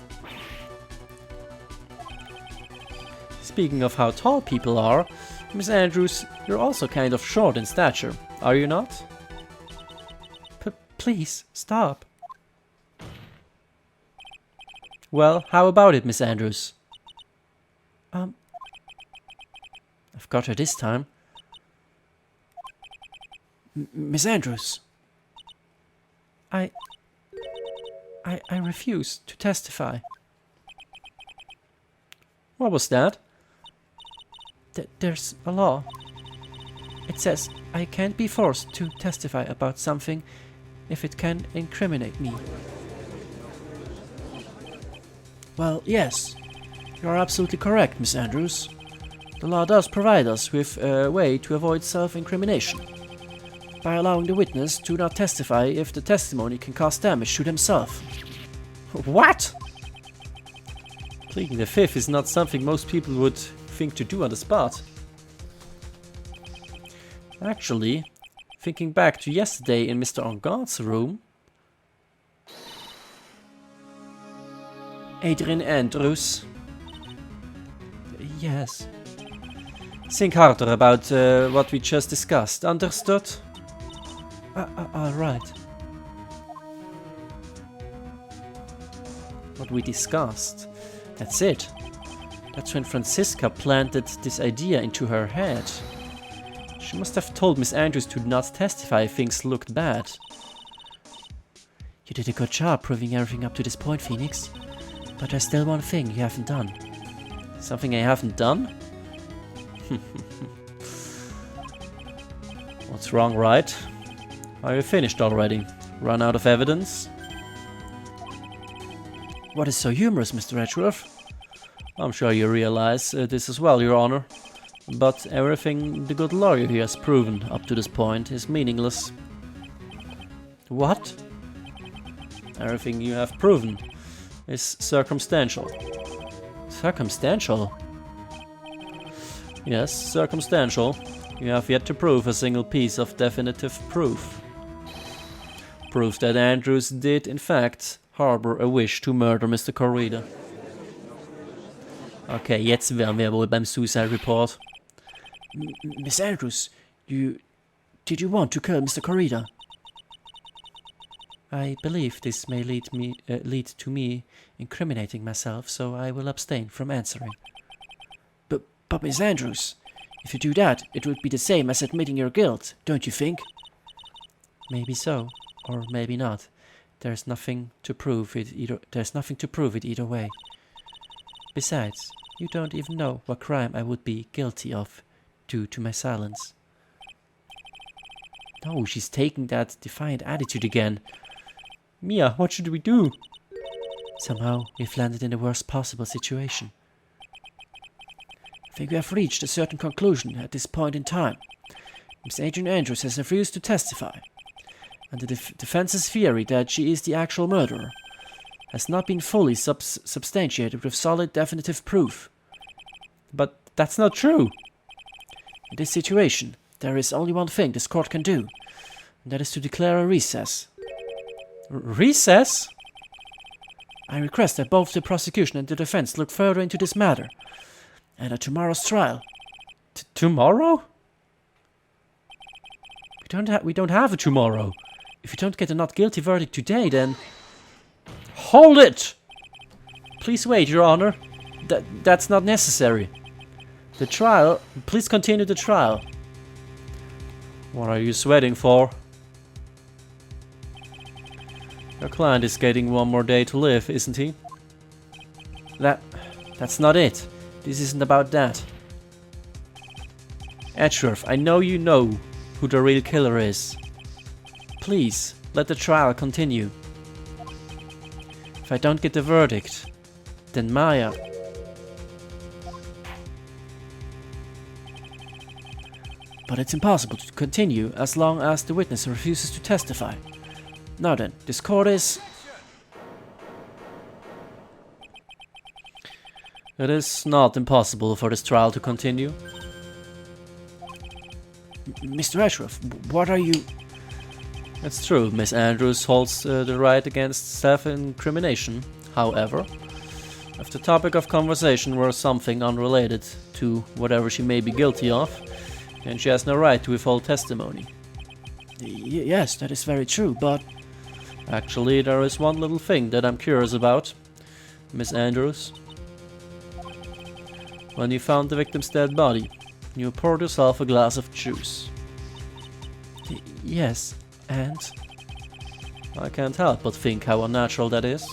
Speaker 1: Speaking of how tall people are, Miss Andrews, you're also kind of short in stature, are you not?
Speaker 2: Please, stop.
Speaker 1: Well, how about it, Miss Andrews?
Speaker 2: I've
Speaker 1: got her this time.
Speaker 2: Miss Andrews. I refuse to testify.
Speaker 1: What was that?
Speaker 2: There's a law. It says I can't be forced to testify about something if it can incriminate me. Well, yes. You are absolutely correct, Miss Andrews. The law does provide us with a way to avoid self-incrimination, by allowing the witness to not testify if the testimony can cause damage to themselves.
Speaker 1: What? Pleading the fifth is not something most people would think to do on the spot. Actually, thinking back to yesterday in Mr. Engad's room, Adrian Andrews.
Speaker 2: Yes.
Speaker 1: Think harder about what we just discussed, understood?
Speaker 2: Right.
Speaker 1: What we discussed. That's it. That's when Franziska planted this idea into her head. She must have told Miss Andrews to not testify if things looked bad.
Speaker 2: You did a good job proving everything up to this point, Phoenix. But there's still one thing you haven't done.
Speaker 1: Something I haven't done? What's wrong, Wright? Are you finished already? Run out of evidence?
Speaker 2: What is so humorous, Mr. Edgeworth?
Speaker 1: I'm sure you realize this as well, Your Honor. But everything the good lawyer here has proven up to this point is meaningless.
Speaker 2: What?
Speaker 1: Everything you have proven is circumstantial.
Speaker 2: Circumstantial?
Speaker 1: Yes, circumstantial. You have yet to prove a single piece of definitive proof. Proof that Andrews did, in fact, harbor a wish to murder Mr. Corrida. Okay, jetzt wären wir wohl beim Suicide Report.
Speaker 2: Miss Andrews, did you want to kill Mr. Corrida? I believe this may lead to me incriminating myself, so I will abstain from answering. But Miss Andrews, if you do that, it would be the same as admitting your guilt, don't you think? Maybe so, or maybe not. There's nothing to prove it either way. Besides, you don't even know what crime I would be guilty of due to my silence.
Speaker 1: No, she's taking that defiant attitude again. Mia, what should we do?
Speaker 2: Somehow, we've landed in the worst possible situation. I think we have reached a certain conclusion at this point in time. Miss Adrian Andrews has refused to testify, and the defense's theory that she is the actual murderer has not been fully substantiated with solid definitive proof.
Speaker 1: But that's not true.
Speaker 2: In this situation, there is only one thing this court can do, and that is to declare a recess.
Speaker 1: Recess?
Speaker 2: I request that both the prosecution and the defense look further into this matter, and at tomorrow's trial.
Speaker 1: Tomorrow? We don't have a tomorrow. If you don't get a not guilty verdict today, then... Hold it! Please wait, Your Honor. That's not necessary. The trial... Please continue the trial. What are you sweating for? Your client is getting one more day to live, isn't he? That's not it. This isn't about that. Edgeworth, I know you know who the real killer is. Please, let the trial continue. If I don't get the verdict, then Maya...
Speaker 2: But it's impossible to continue as long as the witness refuses to testify. Now then, this court is...
Speaker 1: It is not impossible for this trial to continue.
Speaker 2: Mr. Edgeworth, what are you...
Speaker 1: It's true, Miss Andrews holds the right against self-incrimination. However, if the topic of conversation were something unrelated to whatever she may be guilty of, then she has no right to withhold testimony.
Speaker 2: Yes, that is very true, but...
Speaker 1: Actually, there is one little thing that I'm curious about, Miss Andrews. When you found the victim's dead body, you poured yourself a glass of juice.
Speaker 2: Yes, and?
Speaker 1: I can't help but think how unnatural that is.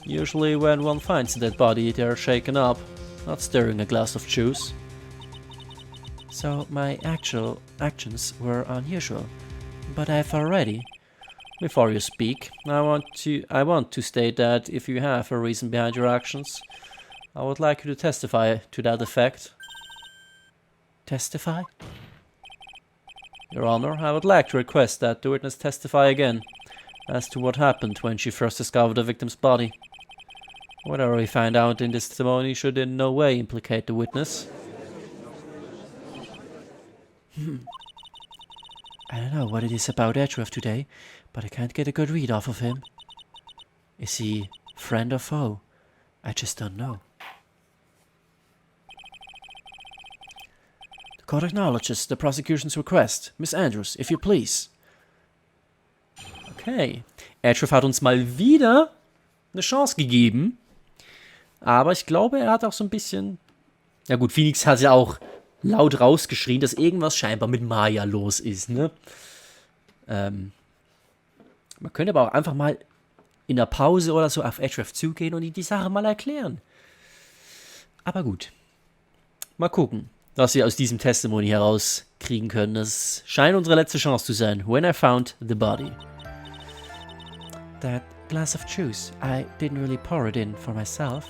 Speaker 1: Usually when one finds a dead body, they are shaken up, not stirring a glass of juice.
Speaker 2: So my actual actions were unusual, but I've already...
Speaker 1: Before you speak, I want to state that if you have a reason behind your actions, I would like you to testify to that effect.
Speaker 2: Testify?
Speaker 1: Your Honor, I would like to request that the witness testify again as to what happened when she first discovered the victim's body. Whatever we find out in this testimony should in no way implicate the witness.
Speaker 2: I don't know what it is about Edgeworth today, but I can't get a good read off of him. Is he friend or foe? I just don't know. The court acknowledges the prosecution's request. Miss Andrews, if you please.
Speaker 1: Okay. Edgeworth hat uns mal wieder eine Chance gegeben. Aber ich glaube, er hat auch so ein bisschen... Ja gut, Phoenix hat ja auch laut rausgeschrien, dass irgendwas scheinbar mit Maya los ist, ne? Man könnte aber auch einfach mal in der Pause oder so auf Edgeworth zugehen und ihm die Sache mal erklären. Aber gut. Mal gucken, was wir aus diesem Testimony herauskriegen können. Das scheint unsere letzte Chance zu sein. When I found the body.
Speaker 2: That glass of juice, I didn't really pour it in for myself.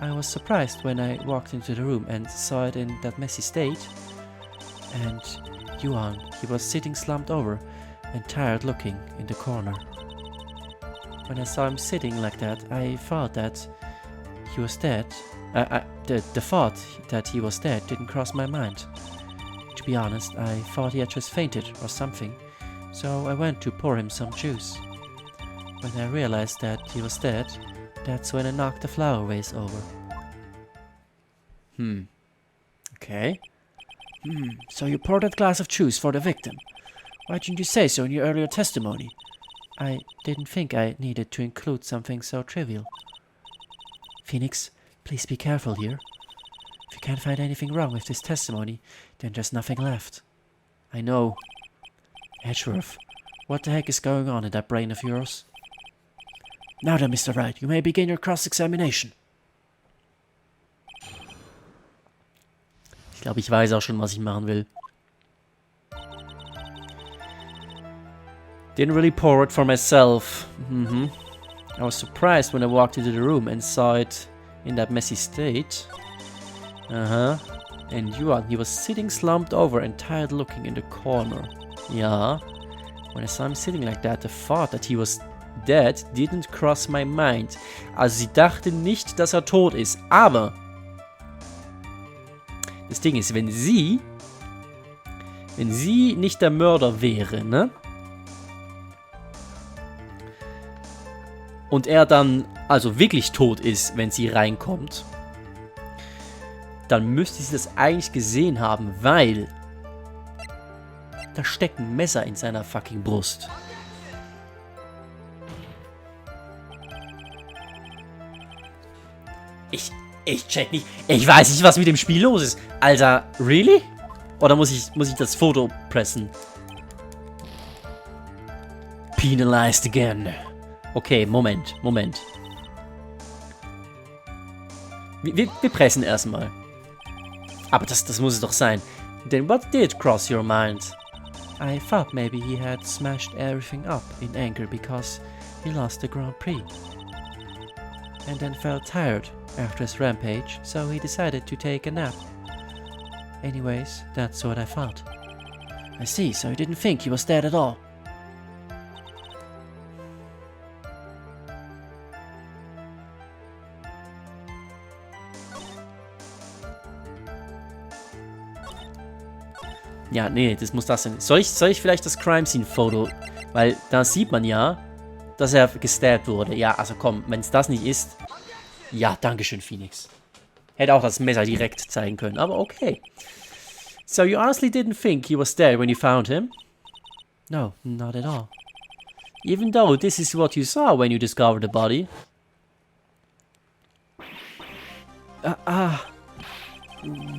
Speaker 2: I was surprised when I walked into the room and saw it in that messy state. And Yuan, he was sitting slumped over and tired looking in the corner. When I saw him sitting like that, I thought that he was dead. The thought that he was dead didn't cross my mind. To be honest, I thought he had just fainted or something, so I went to pour him some juice. When I realized that he was dead, that's when I knocked the flower vase over.
Speaker 1: Okay.
Speaker 2: So you poured that glass of juice for the victim. Why didn't you say so in your earlier testimony? I didn't think I needed to include something so trivial. Phoenix, please be careful here. If you can't find anything wrong with this testimony, then there's nothing left.
Speaker 1: I know.
Speaker 2: Edgeworth, what the heck is going on in that brain of yours? Now then, Mr. Wright, you may begin your cross-examination.
Speaker 1: Ich glaube, ich weiß auch schon, was ich machen will. Didn't really pour it for myself. I was surprised when I walked into the room and saw it in that messy state. And Yuan, he was sitting slumped over and tired looking in the corner. Ja. When I saw him sitting like that, the thought that he was dead didn't cross my mind. Also sie dachte nicht, dass er tot ist. Aber das Ding ist, wenn sie nicht der Mörder wäre, ne? Und er dann also wirklich tot ist, wenn sie reinkommt, dann müsste sie das eigentlich gesehen haben, weil da steckt ein Messer in seiner fucking Brust. Ich check nicht. Ich weiß nicht, was mit dem Spiel los ist. Alter, really? Oder muss ich das Foto pressen? Penalized again. Okay, Moment. Wir pressen erstmal. Aber das muss es doch sein. Then what did cross your mind?
Speaker 2: I thought maybe he had smashed everything up in anger because he lost the Grand Prix. And then felt tired after his rampage, so he decided to take a nap. Anyways, that's what I thought. I see, so you didn't think he was dead at all.
Speaker 1: Ja, nee, das muss das sein. Soll ich vielleicht das Crime Scene Foto? Weil da sieht man ja, dass er gestabbt wurde. Ja, also komm, wenn es das nicht ist. Ja, dankeschön, Phoenix. Hätte auch das Messer direkt zeigen können, aber okay. So you honestly didn't think he was dead when you found him?
Speaker 2: No, not at all.
Speaker 1: Even though this is what you saw when you discovered the body?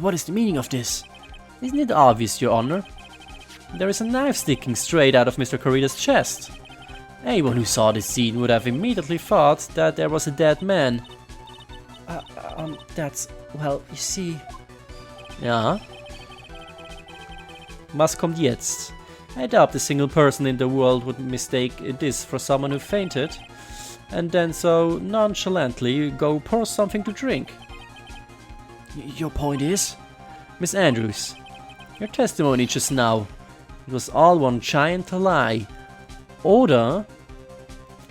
Speaker 2: What is the meaning of this?
Speaker 1: Isn't it obvious, Your Honor? There is a knife sticking straight out of Mr. Corrida's chest. Anyone who saw this scene would have immediately thought that there was a dead man.
Speaker 2: That's... well, you see...
Speaker 1: Ja. Was kommt jetzt? I doubt a single person in the world would mistake this for someone who fainted, and then so nonchalantly go pour something to drink.
Speaker 2: Your point is?
Speaker 1: Miss Andrews, your testimony just now, it was all one giant lie. Oder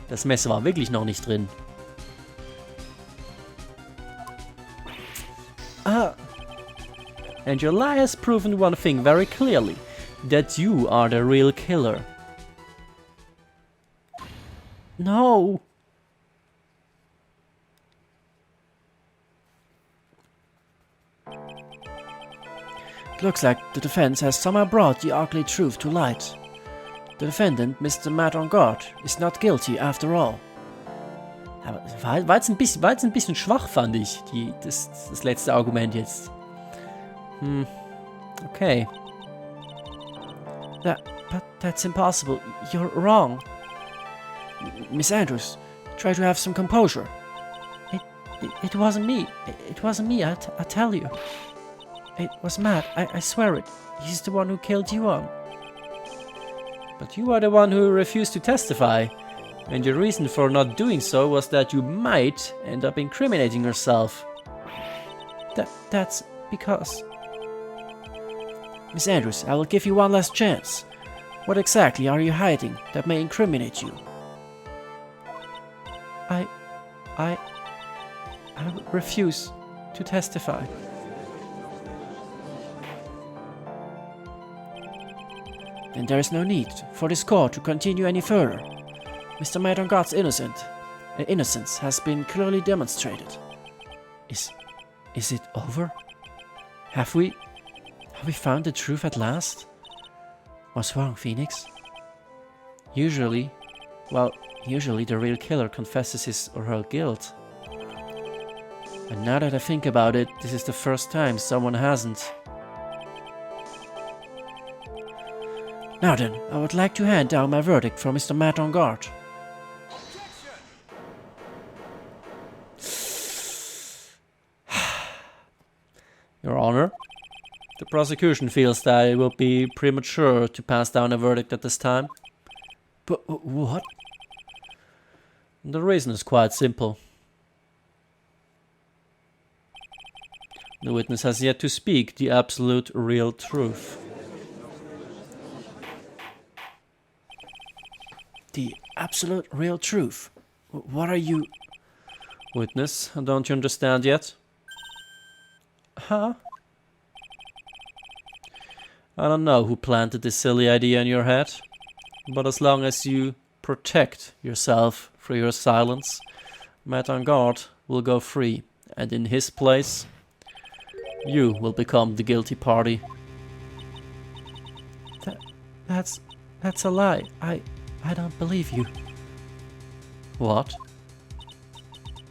Speaker 1: das Messer war wirklich noch nicht drin. And your lie has proven one thing very clearly, that you are the real killer.
Speaker 2: No. It looks like the defense has somehow brought the ugly truth to light. The defendant, Mr. Matt on guard, is not guilty after all.
Speaker 1: Aber war jetzt ein bisschen schwach, fand ich, das letzte Argument jetzt. Okay.
Speaker 2: But that's impossible. You're wrong. Miss Andrews, try to have some composure. It wasn't me. It wasn't me, I tell you. It was Matt, I swear it. He's the one who killed you on.
Speaker 1: But you are the one who refused to testify. And your reason for not doing so was that you might end up incriminating yourself.
Speaker 2: That's because... Miss Andrews, I will give you one last chance. What exactly are you hiding that may incriminate you? I refuse to testify. Then there is no need for this court to continue any further. Mr. Maidongod's innocence has been clearly demonstrated. Is it over? Have we found the truth at last? What's wrong, Phoenix?
Speaker 1: Usually the real killer confesses his or her guilt. And now that I think about it, this is the first time someone hasn't.
Speaker 2: Now then, I would like to hand down my verdict for Mr. Matt on guard.
Speaker 1: Your Honor, the prosecution feels that it would be premature to pass down a verdict at this time.
Speaker 2: But what?
Speaker 1: The reason is quite simple. The witness has yet to speak the absolute real truth.
Speaker 2: The absolute real truth? What are you...
Speaker 1: Witness, don't you understand yet?
Speaker 2: Huh?
Speaker 1: I don't know who planted this silly idea in your head, but as long as you protect yourself through your silence, Matt on guard will go free, and in his place, you will become the guilty party.
Speaker 2: That's a lie. I don't believe you.
Speaker 1: What?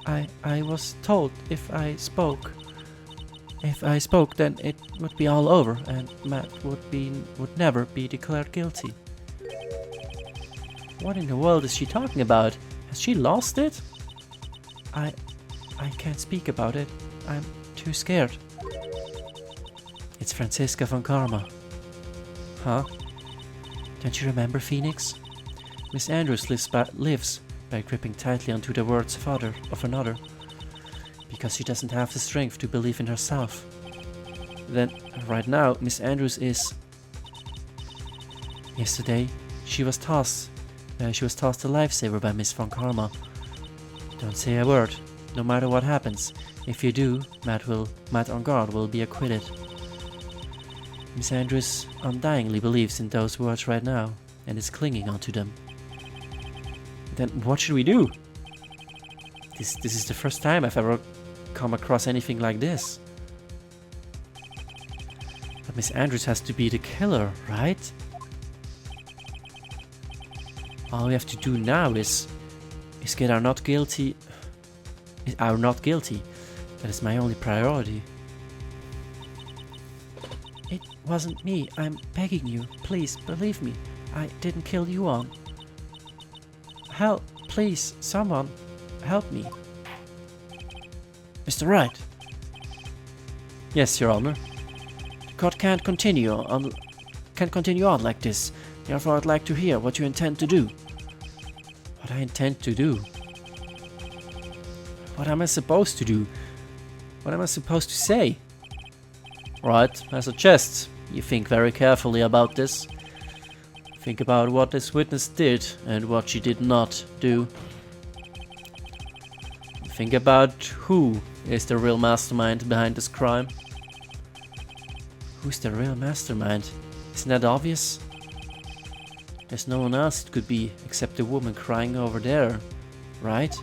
Speaker 2: I was told if I spoke, then it would be all over, and Matt would never be declared guilty.
Speaker 1: What in the world is she talking about? Has she lost it?
Speaker 2: I can't speak about it. I'm too scared. It's Franziska von Karma.
Speaker 1: Huh?
Speaker 2: Don't you remember, Phoenix? Miss Andrews lives by gripping tightly onto the words of another, because she doesn't have the strength to believe in herself. Then, right now, Miss Andrews is... Yesterday, she was tossed a lifesaver by Miss von Karma. Don't say a word, no matter what happens. If you do, Matt on guard will be acquitted. Miss Andrews undyingly believes in those words right now, and is clinging onto them.
Speaker 1: Then what should we do?
Speaker 2: This is the first time I've ever come across anything like this. But Miss Andrews has to be the killer, right? All we have to do now is get our not guilty. That is my only priority. It wasn't me. I'm begging you. Please, believe me. I didn't kill you on. Help, please, someone, help me. Mr. Wright.
Speaker 1: Yes, Your Honor.
Speaker 2: The court can't continue on like this. Therefore, I'd like to hear what you intend to do.
Speaker 1: What I intend to do?
Speaker 2: What am I supposed to do?
Speaker 1: What am I supposed to say? Right, I suggest you think very carefully about this. Think about what this witness did and what she did not do. Think about who is the real mastermind behind this crime.
Speaker 2: Who's the real mastermind? Isn't that obvious? There's no one else it could be except the woman crying over there, right?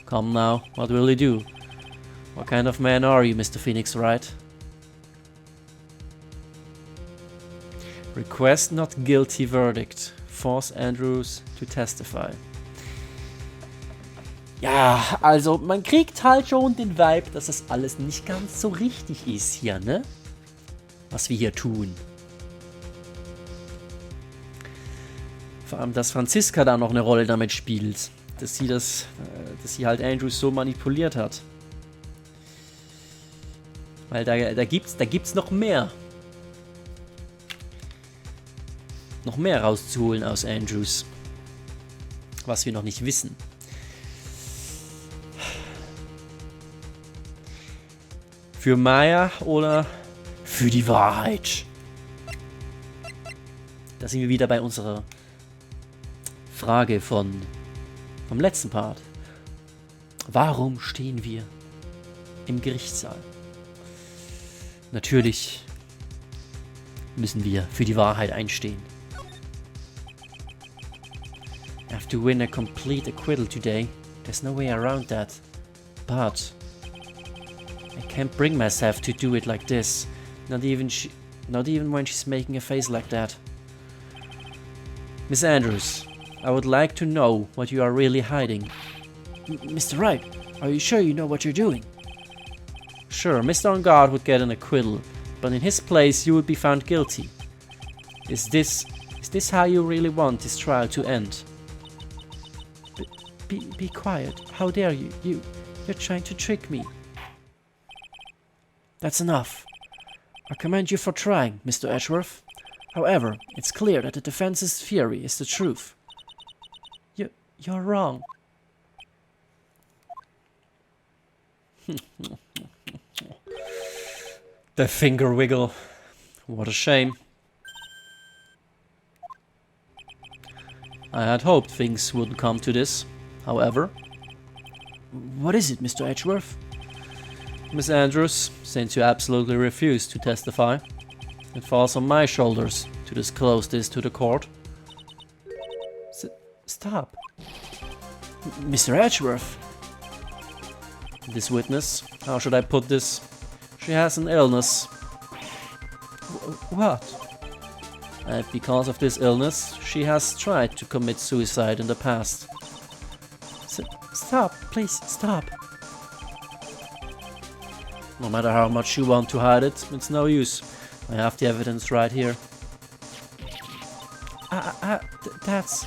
Speaker 1: Come now, what will you do? What kind of man are you, Mr. Phoenix Wright? Request not guilty verdict. Force Andrews to testify. Ja, also man kriegt halt schon den Vibe, dass das alles nicht ganz so richtig ist hier, ne? Was wir hier tun. Vor allem, dass Franziska da noch eine Rolle damit spielt. Dass sie halt Andrews so manipuliert hat. Weil da gibt's noch mehr. Noch mehr rauszuholen aus Andrews. Was wir noch nicht wissen. Für Maya oder für die Wahrheit? Da sind wir wieder bei unserer Frage vom letzten Part. Warum stehen wir im Gerichtssaal? Natürlich müssen wir für die Wahrheit einstehen.
Speaker 2: I have to win a complete acquittal today. There's no way around that. But I can't bring myself to do it like this. Not even when she's making a face like that.
Speaker 1: Miss Andrews, I would like to know what you are really hiding.
Speaker 2: Mr. Wright, are you sure you know what you're doing?
Speaker 1: Sure, Mr. On Guard would get an acquittal, but in his place you would be found guilty. Is this how you really want this trial to end?
Speaker 2: Be quiet. How dare you? You're trying to trick me. That's enough. I commend you for trying, Mr. Edgeworth. However, it's clear that the defense's theory is the truth. You're wrong.
Speaker 1: The finger wiggle. What a shame. I had hoped things wouldn't come to this, however.
Speaker 2: What is it, Mr. Edgeworth?
Speaker 1: Miss Andrews, since you absolutely refuse to testify, it falls on my shoulders to disclose this to the court.
Speaker 2: Stop. Mr. Edgeworth.
Speaker 1: This witness, how should I put this? She has an illness.
Speaker 2: What?
Speaker 1: And because of this illness, she has tried to commit suicide in the past.
Speaker 2: Stop, please, stop.
Speaker 1: No matter how much you want to hide it, it's no use. I have the evidence right here.
Speaker 2: That's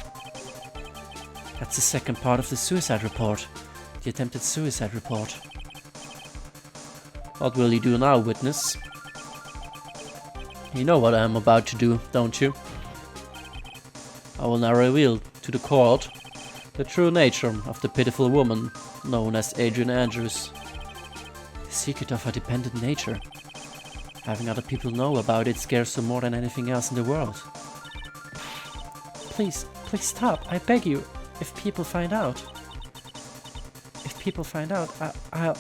Speaker 2: the second part of the suicide report. The attempted suicide report.
Speaker 1: What will you do now, witness? You know what I am about to do, don't you? I will now reveal to the court the true nature of the pitiful woman known as Adrian Andrews.
Speaker 2: The secret of her dependent nature. Having other people know about it scares her more than anything else in the world. Please stop, I beg you. If people find out, I'll...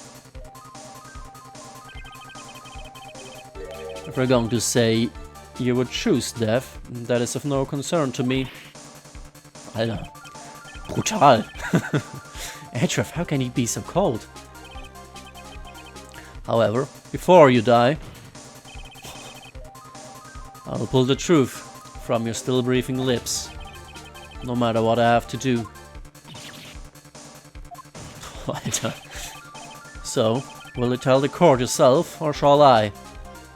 Speaker 1: If we're going to say you would choose death, that is of no concern to me. Alter, brutal.
Speaker 2: Edgeworth, how can he be so cold?
Speaker 1: However, before you die, I'll pull the truth from your still breathing lips, no matter what I have to do. Alter. So, will you tell the court yourself, or shall I?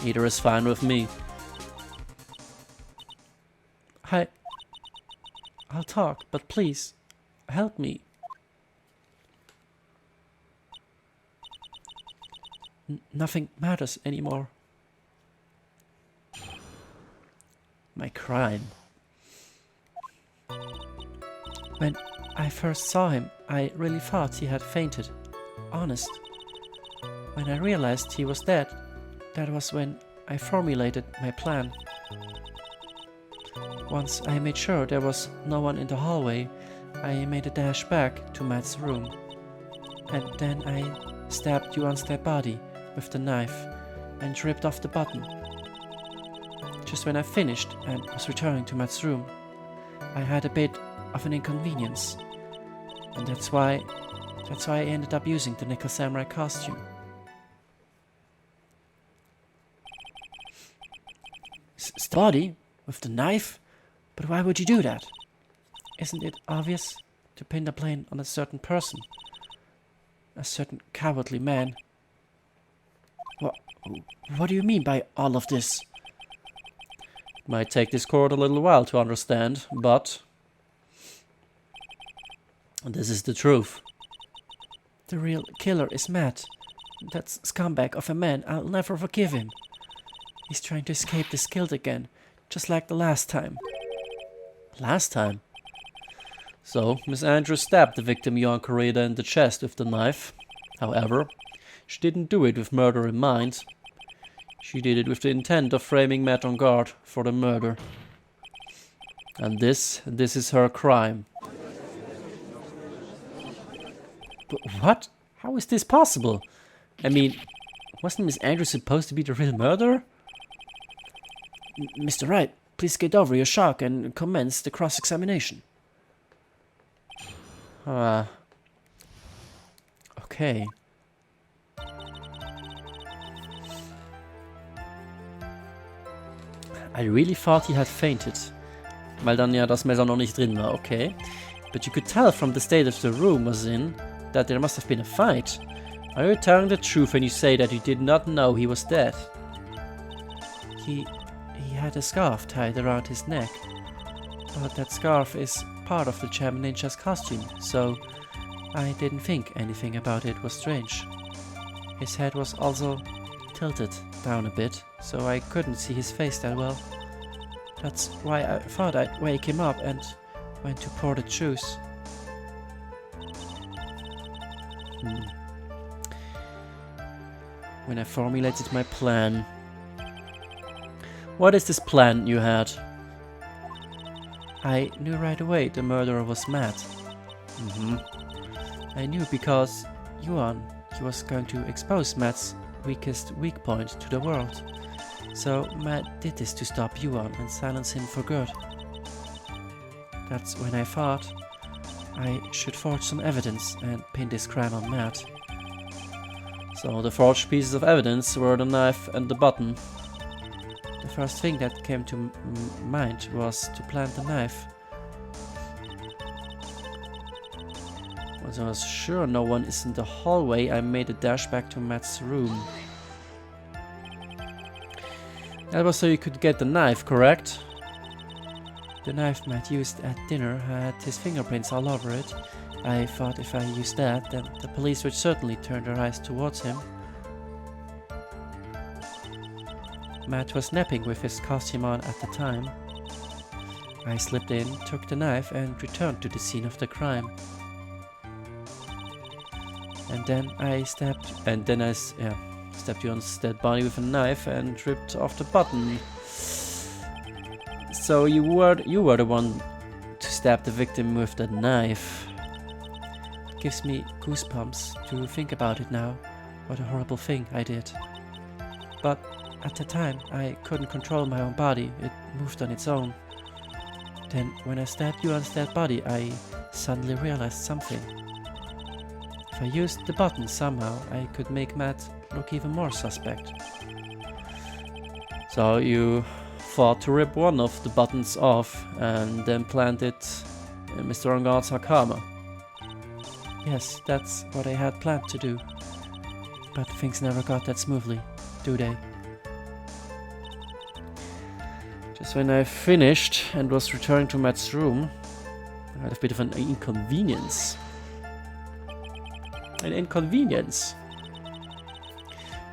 Speaker 1: Either is fine with me.
Speaker 2: I'll talk, but please, help me. Nothing matters anymore. My crime. When I first saw him, I really thought he had fainted. Honest. When I realized he was dead, that was when I formulated my plan. Once I made sure there was no one in the hallway, I made a dash back to Matt's room. And then I stabbed Yuan's dead body with the knife and ripped off the button. Just when I finished and was returning to Matt's room, I had a bit of an inconvenience. And that's why I ended up using the nickel samurai costume. Body with the knife? But why would you do that? Isn't it obvious to pin the blame on a certain person? A certain cowardly man? What do you mean by all of this?
Speaker 1: It might take this court a little while to understand, but this is the truth.
Speaker 2: The real killer is Matt. That scumbag of a man. I'll never forgive him. He's trying to escape this guilt again, just like the last time.
Speaker 1: Last time? So, Miss Andrews stabbed the victim Yuan Corrida in the chest with the knife. However, she didn't do it with murder in mind. She did it with the intent of framing Matt on guard for the murder. And this is her crime. But what? How is this possible? I mean, wasn't Miss Andrews supposed to be the real murderer?
Speaker 2: Mr. Wright, please get over your shock and commence the cross-examination.
Speaker 1: Okay. I really thought he had fainted. Weil dann ja das Messer noch nicht drin war, okay. But you could tell from the state of the room was in that there must have been a fight. Are you telling the truth when you say that you did not know he was dead?
Speaker 2: He had a scarf tied around his neck. But that scarf is part of the German ninja's costume, so I didn't think anything about it was strange. His head was also tilted down a bit, so I couldn't see his face that well. That's why I thought I'd wake him up and went to pour the juice.
Speaker 1: When I formulated my plan. What is this plan you had?
Speaker 2: I knew right away the murderer was Matt. I knew because Yuan, he was going to expose Matt's weakest weak point to the world. So Matt did this to stop Yuan and silence him for good. That's when I thought I should forge some evidence and pin this crime on Matt.
Speaker 1: So the forged pieces of evidence were the knife and the button.
Speaker 2: The first thing that came to mind was to plant the knife.
Speaker 1: Once I was sure no one is in the hallway, I made a dash back to Matt's room. That was so you could get the knife, correct?
Speaker 2: The knife Matt used at dinner had his fingerprints all over it. I thought if I used that, then the police would certainly turn their eyes towards him. Matt was napping with his costume on at the time. I slipped in, took the knife and returned to the scene of the crime. And then I stabbed Yuan's dead body with a knife and ripped off the button.
Speaker 1: So you were the one to stab the victim with the knife.
Speaker 2: It gives me goosebumps to think about it now. What a horrible thing I did. But at the time, I couldn't control my own body. It moved on its own. Then, when I stabbed Yuan's dead body, I suddenly realized something. If I used the button somehow, I could make Matt look even more suspect.
Speaker 1: So you thought to rip one of the buttons off and then plant it in Mr. Ongard's Hakama?
Speaker 2: Yes, that's what I had planned to do. But things never got that smoothly, do they?
Speaker 1: Just when I finished and was returning to Matt's room, I had a bit of an inconvenience. An inconvenience?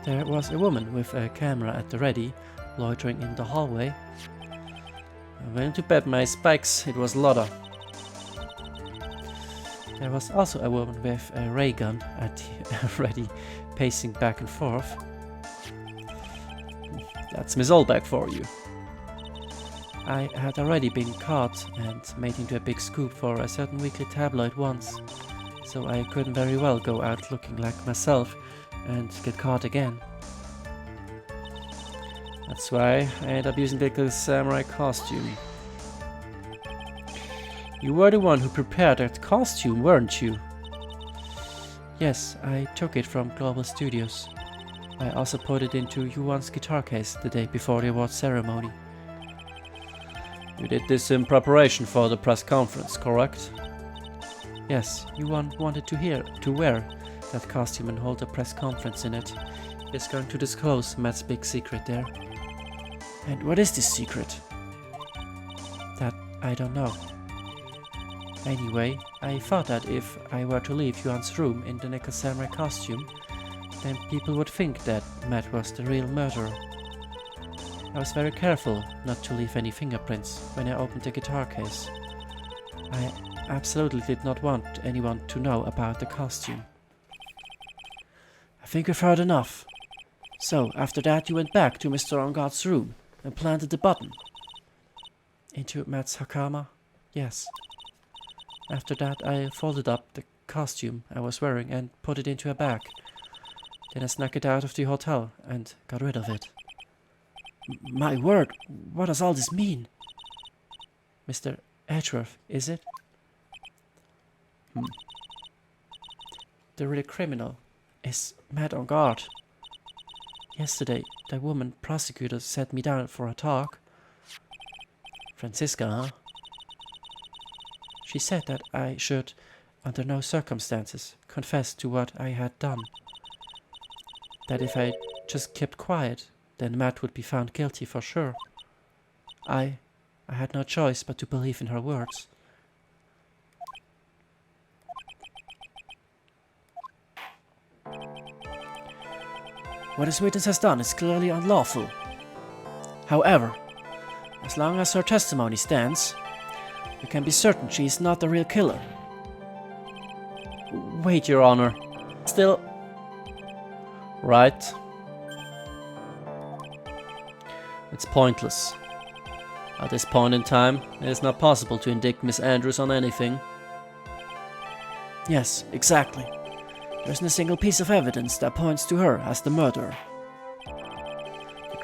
Speaker 2: There was a woman with a camera at the ready, loitering in the hallway.
Speaker 1: I went to bet my spikes it was Lotta.
Speaker 2: There was also a woman with a ray gun at ready, pacing back and forth.
Speaker 1: That's Miss Olbeck for you.
Speaker 2: I had already been caught and made into a big scoop for a certain weekly tabloid once, so I couldn't very well go out looking like myself and get caught again.
Speaker 1: That's why I ended up using the samurai costume. You were the one who prepared that costume, weren't you?
Speaker 2: Yes, I took it from Global Studios. I also put it into Yuan's guitar case the day before the award ceremony.
Speaker 1: You did this in preparation for the press conference, correct?
Speaker 2: Yes, Yuan wanted to wear that costume and hold a press conference in it. He's going to disclose Matt's big secret there.
Speaker 1: And what is this secret?
Speaker 2: That I don't know. Anyway, I thought that if I were to leave Yuan's room in the Nickel Samurai costume, then people would think that Matt was the real murderer. I was very careful not to leave any fingerprints when I opened the guitar case. I absolutely did not want anyone to know about the costume.
Speaker 1: I think we've heard enough.
Speaker 2: So, after that you went back to Mr. Engarde's room and planted the button? Into Matt's hakama? Yes. After that I folded up the costume I was wearing and put it into a bag. Then I snuck it out of the hotel and got rid of it.
Speaker 1: My word, what does all this mean?
Speaker 2: Mr. Edgeworth, is it? The real criminal is Matt Engarde. Yesterday, the woman prosecutor sat me down for a talk.
Speaker 1: Franziska, huh?
Speaker 2: She said that I should, under no circumstances, confess to what I had done. That if I just kept quiet, then Matt would be found guilty for sure. I had no choice but to believe in her words.
Speaker 1: What this witness has done is clearly unlawful. However, as long as her testimony stands, we can be certain she is not the real killer.
Speaker 2: Wait, Your Honor. Still...
Speaker 1: Right. It's pointless. At this point in time, it is not possible to indict Miss Andrews on anything.
Speaker 2: Yes, exactly. There isn't a single piece of evidence that points to her as the murderer.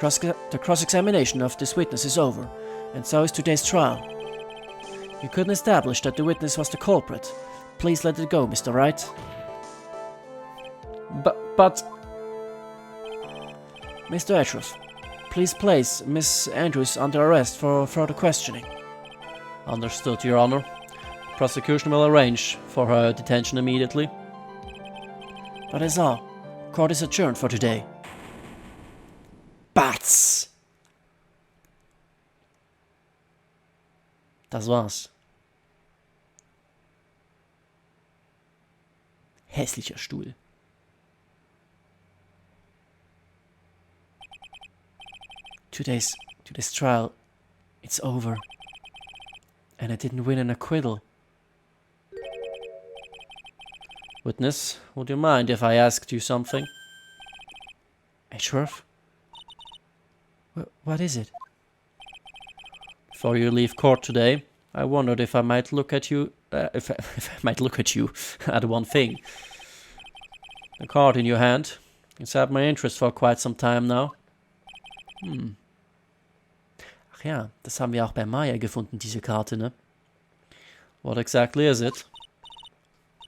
Speaker 1: The cross-examination of this witness is over, and so is today's trial. You couldn't establish that the witness was the culprit. Please let it go, Mr. Wright. But... Mr. Edgeworth, please place Miss Andrews under arrest for further questioning. Understood, Your Honor. Prosecution will arrange for her detention immediately. That is all. Court is adjourned for today. Bats! Das war's. Hässlicher Stuhl.
Speaker 2: Today's trial, it's over. And I didn't win an acquittal.
Speaker 1: Witness, would you mind if I asked you something?
Speaker 2: Edgeworth? What is it?
Speaker 1: Before you leave court today, I wondered if I might look at you... if I might look at you at one thing. The card in your hand. It's had my interest for quite some time now.
Speaker 2: Ach ja, das haben wir auch bei Maya gefunden, diese Karte, ne?
Speaker 1: What exactly is it?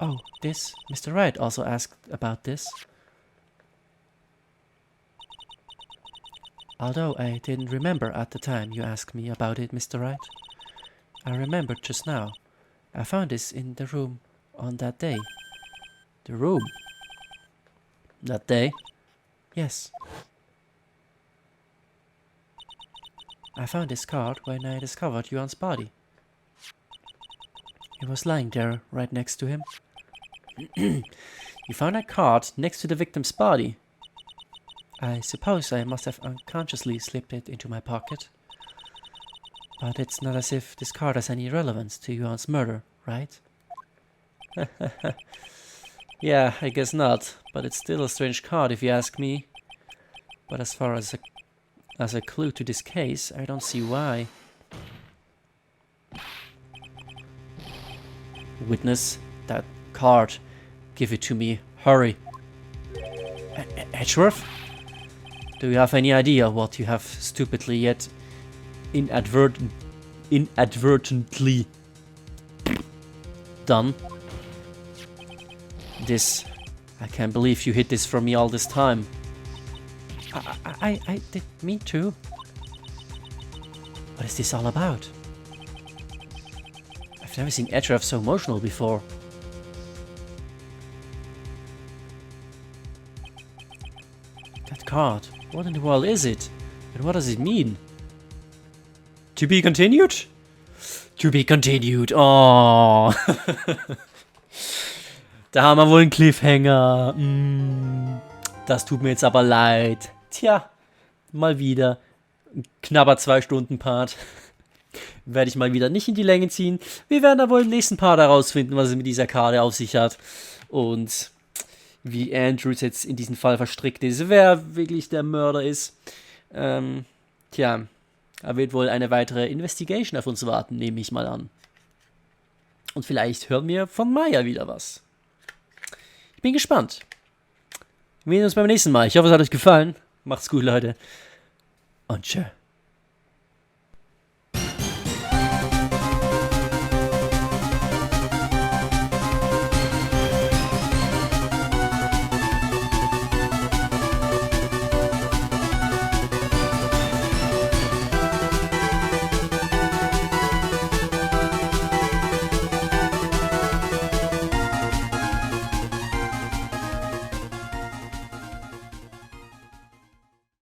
Speaker 2: Oh, this? Mr. Wright also asked about this. Although I didn't remember at the time you asked me about it, Mr. Wright. I remembered just now. I found this in the room on that day.
Speaker 1: The room? That day?
Speaker 2: Yes. I found this card when I discovered Yuan's body. It was lying there, right next to him.
Speaker 1: You found a card next to the victim's body?
Speaker 2: I suppose I must have unconsciously slipped it into my pocket. But it's not as if this card has any relevance to Yuan's murder, right? Yeah, I guess not, but it's still a strange card if you ask me. But as far as a clue to this case, I don't see why.
Speaker 1: Witness that card. Give it to me. Hurry. Edgeworth? Do you have any idea what you have stupidly yet inadvertently done? This... I can't believe you hid this from me all this time.
Speaker 2: I did me too.
Speaker 1: What is this all about? I've never seen Edgeworth so emotional before. That card. What in the world is it? And what does it mean? To be continued? To be continued. Oh. Da haben wir wohl einen Cliffhanger. Das tut mir jetzt aber leid. Tja, mal wieder. Ein knapper 2-Stunden-Part. Werde ich mal wieder nicht in die Länge ziehen. Wir werden da wohl im nächsten Part herausfinden, was es mit dieser Karte auf sich hat. Und wie Andrews jetzt in diesem Fall verstrickt ist. Wer wirklich der Mörder ist. Tja, da wird wohl eine weitere Investigation auf uns warten, nehme ich mal an. Und vielleicht hören wir von Maya wieder was. Ich bin gespannt. Wir sehen uns beim nächsten Mal. Ich hoffe, es hat euch gefallen. Macht's gut, Leute. Und tschö.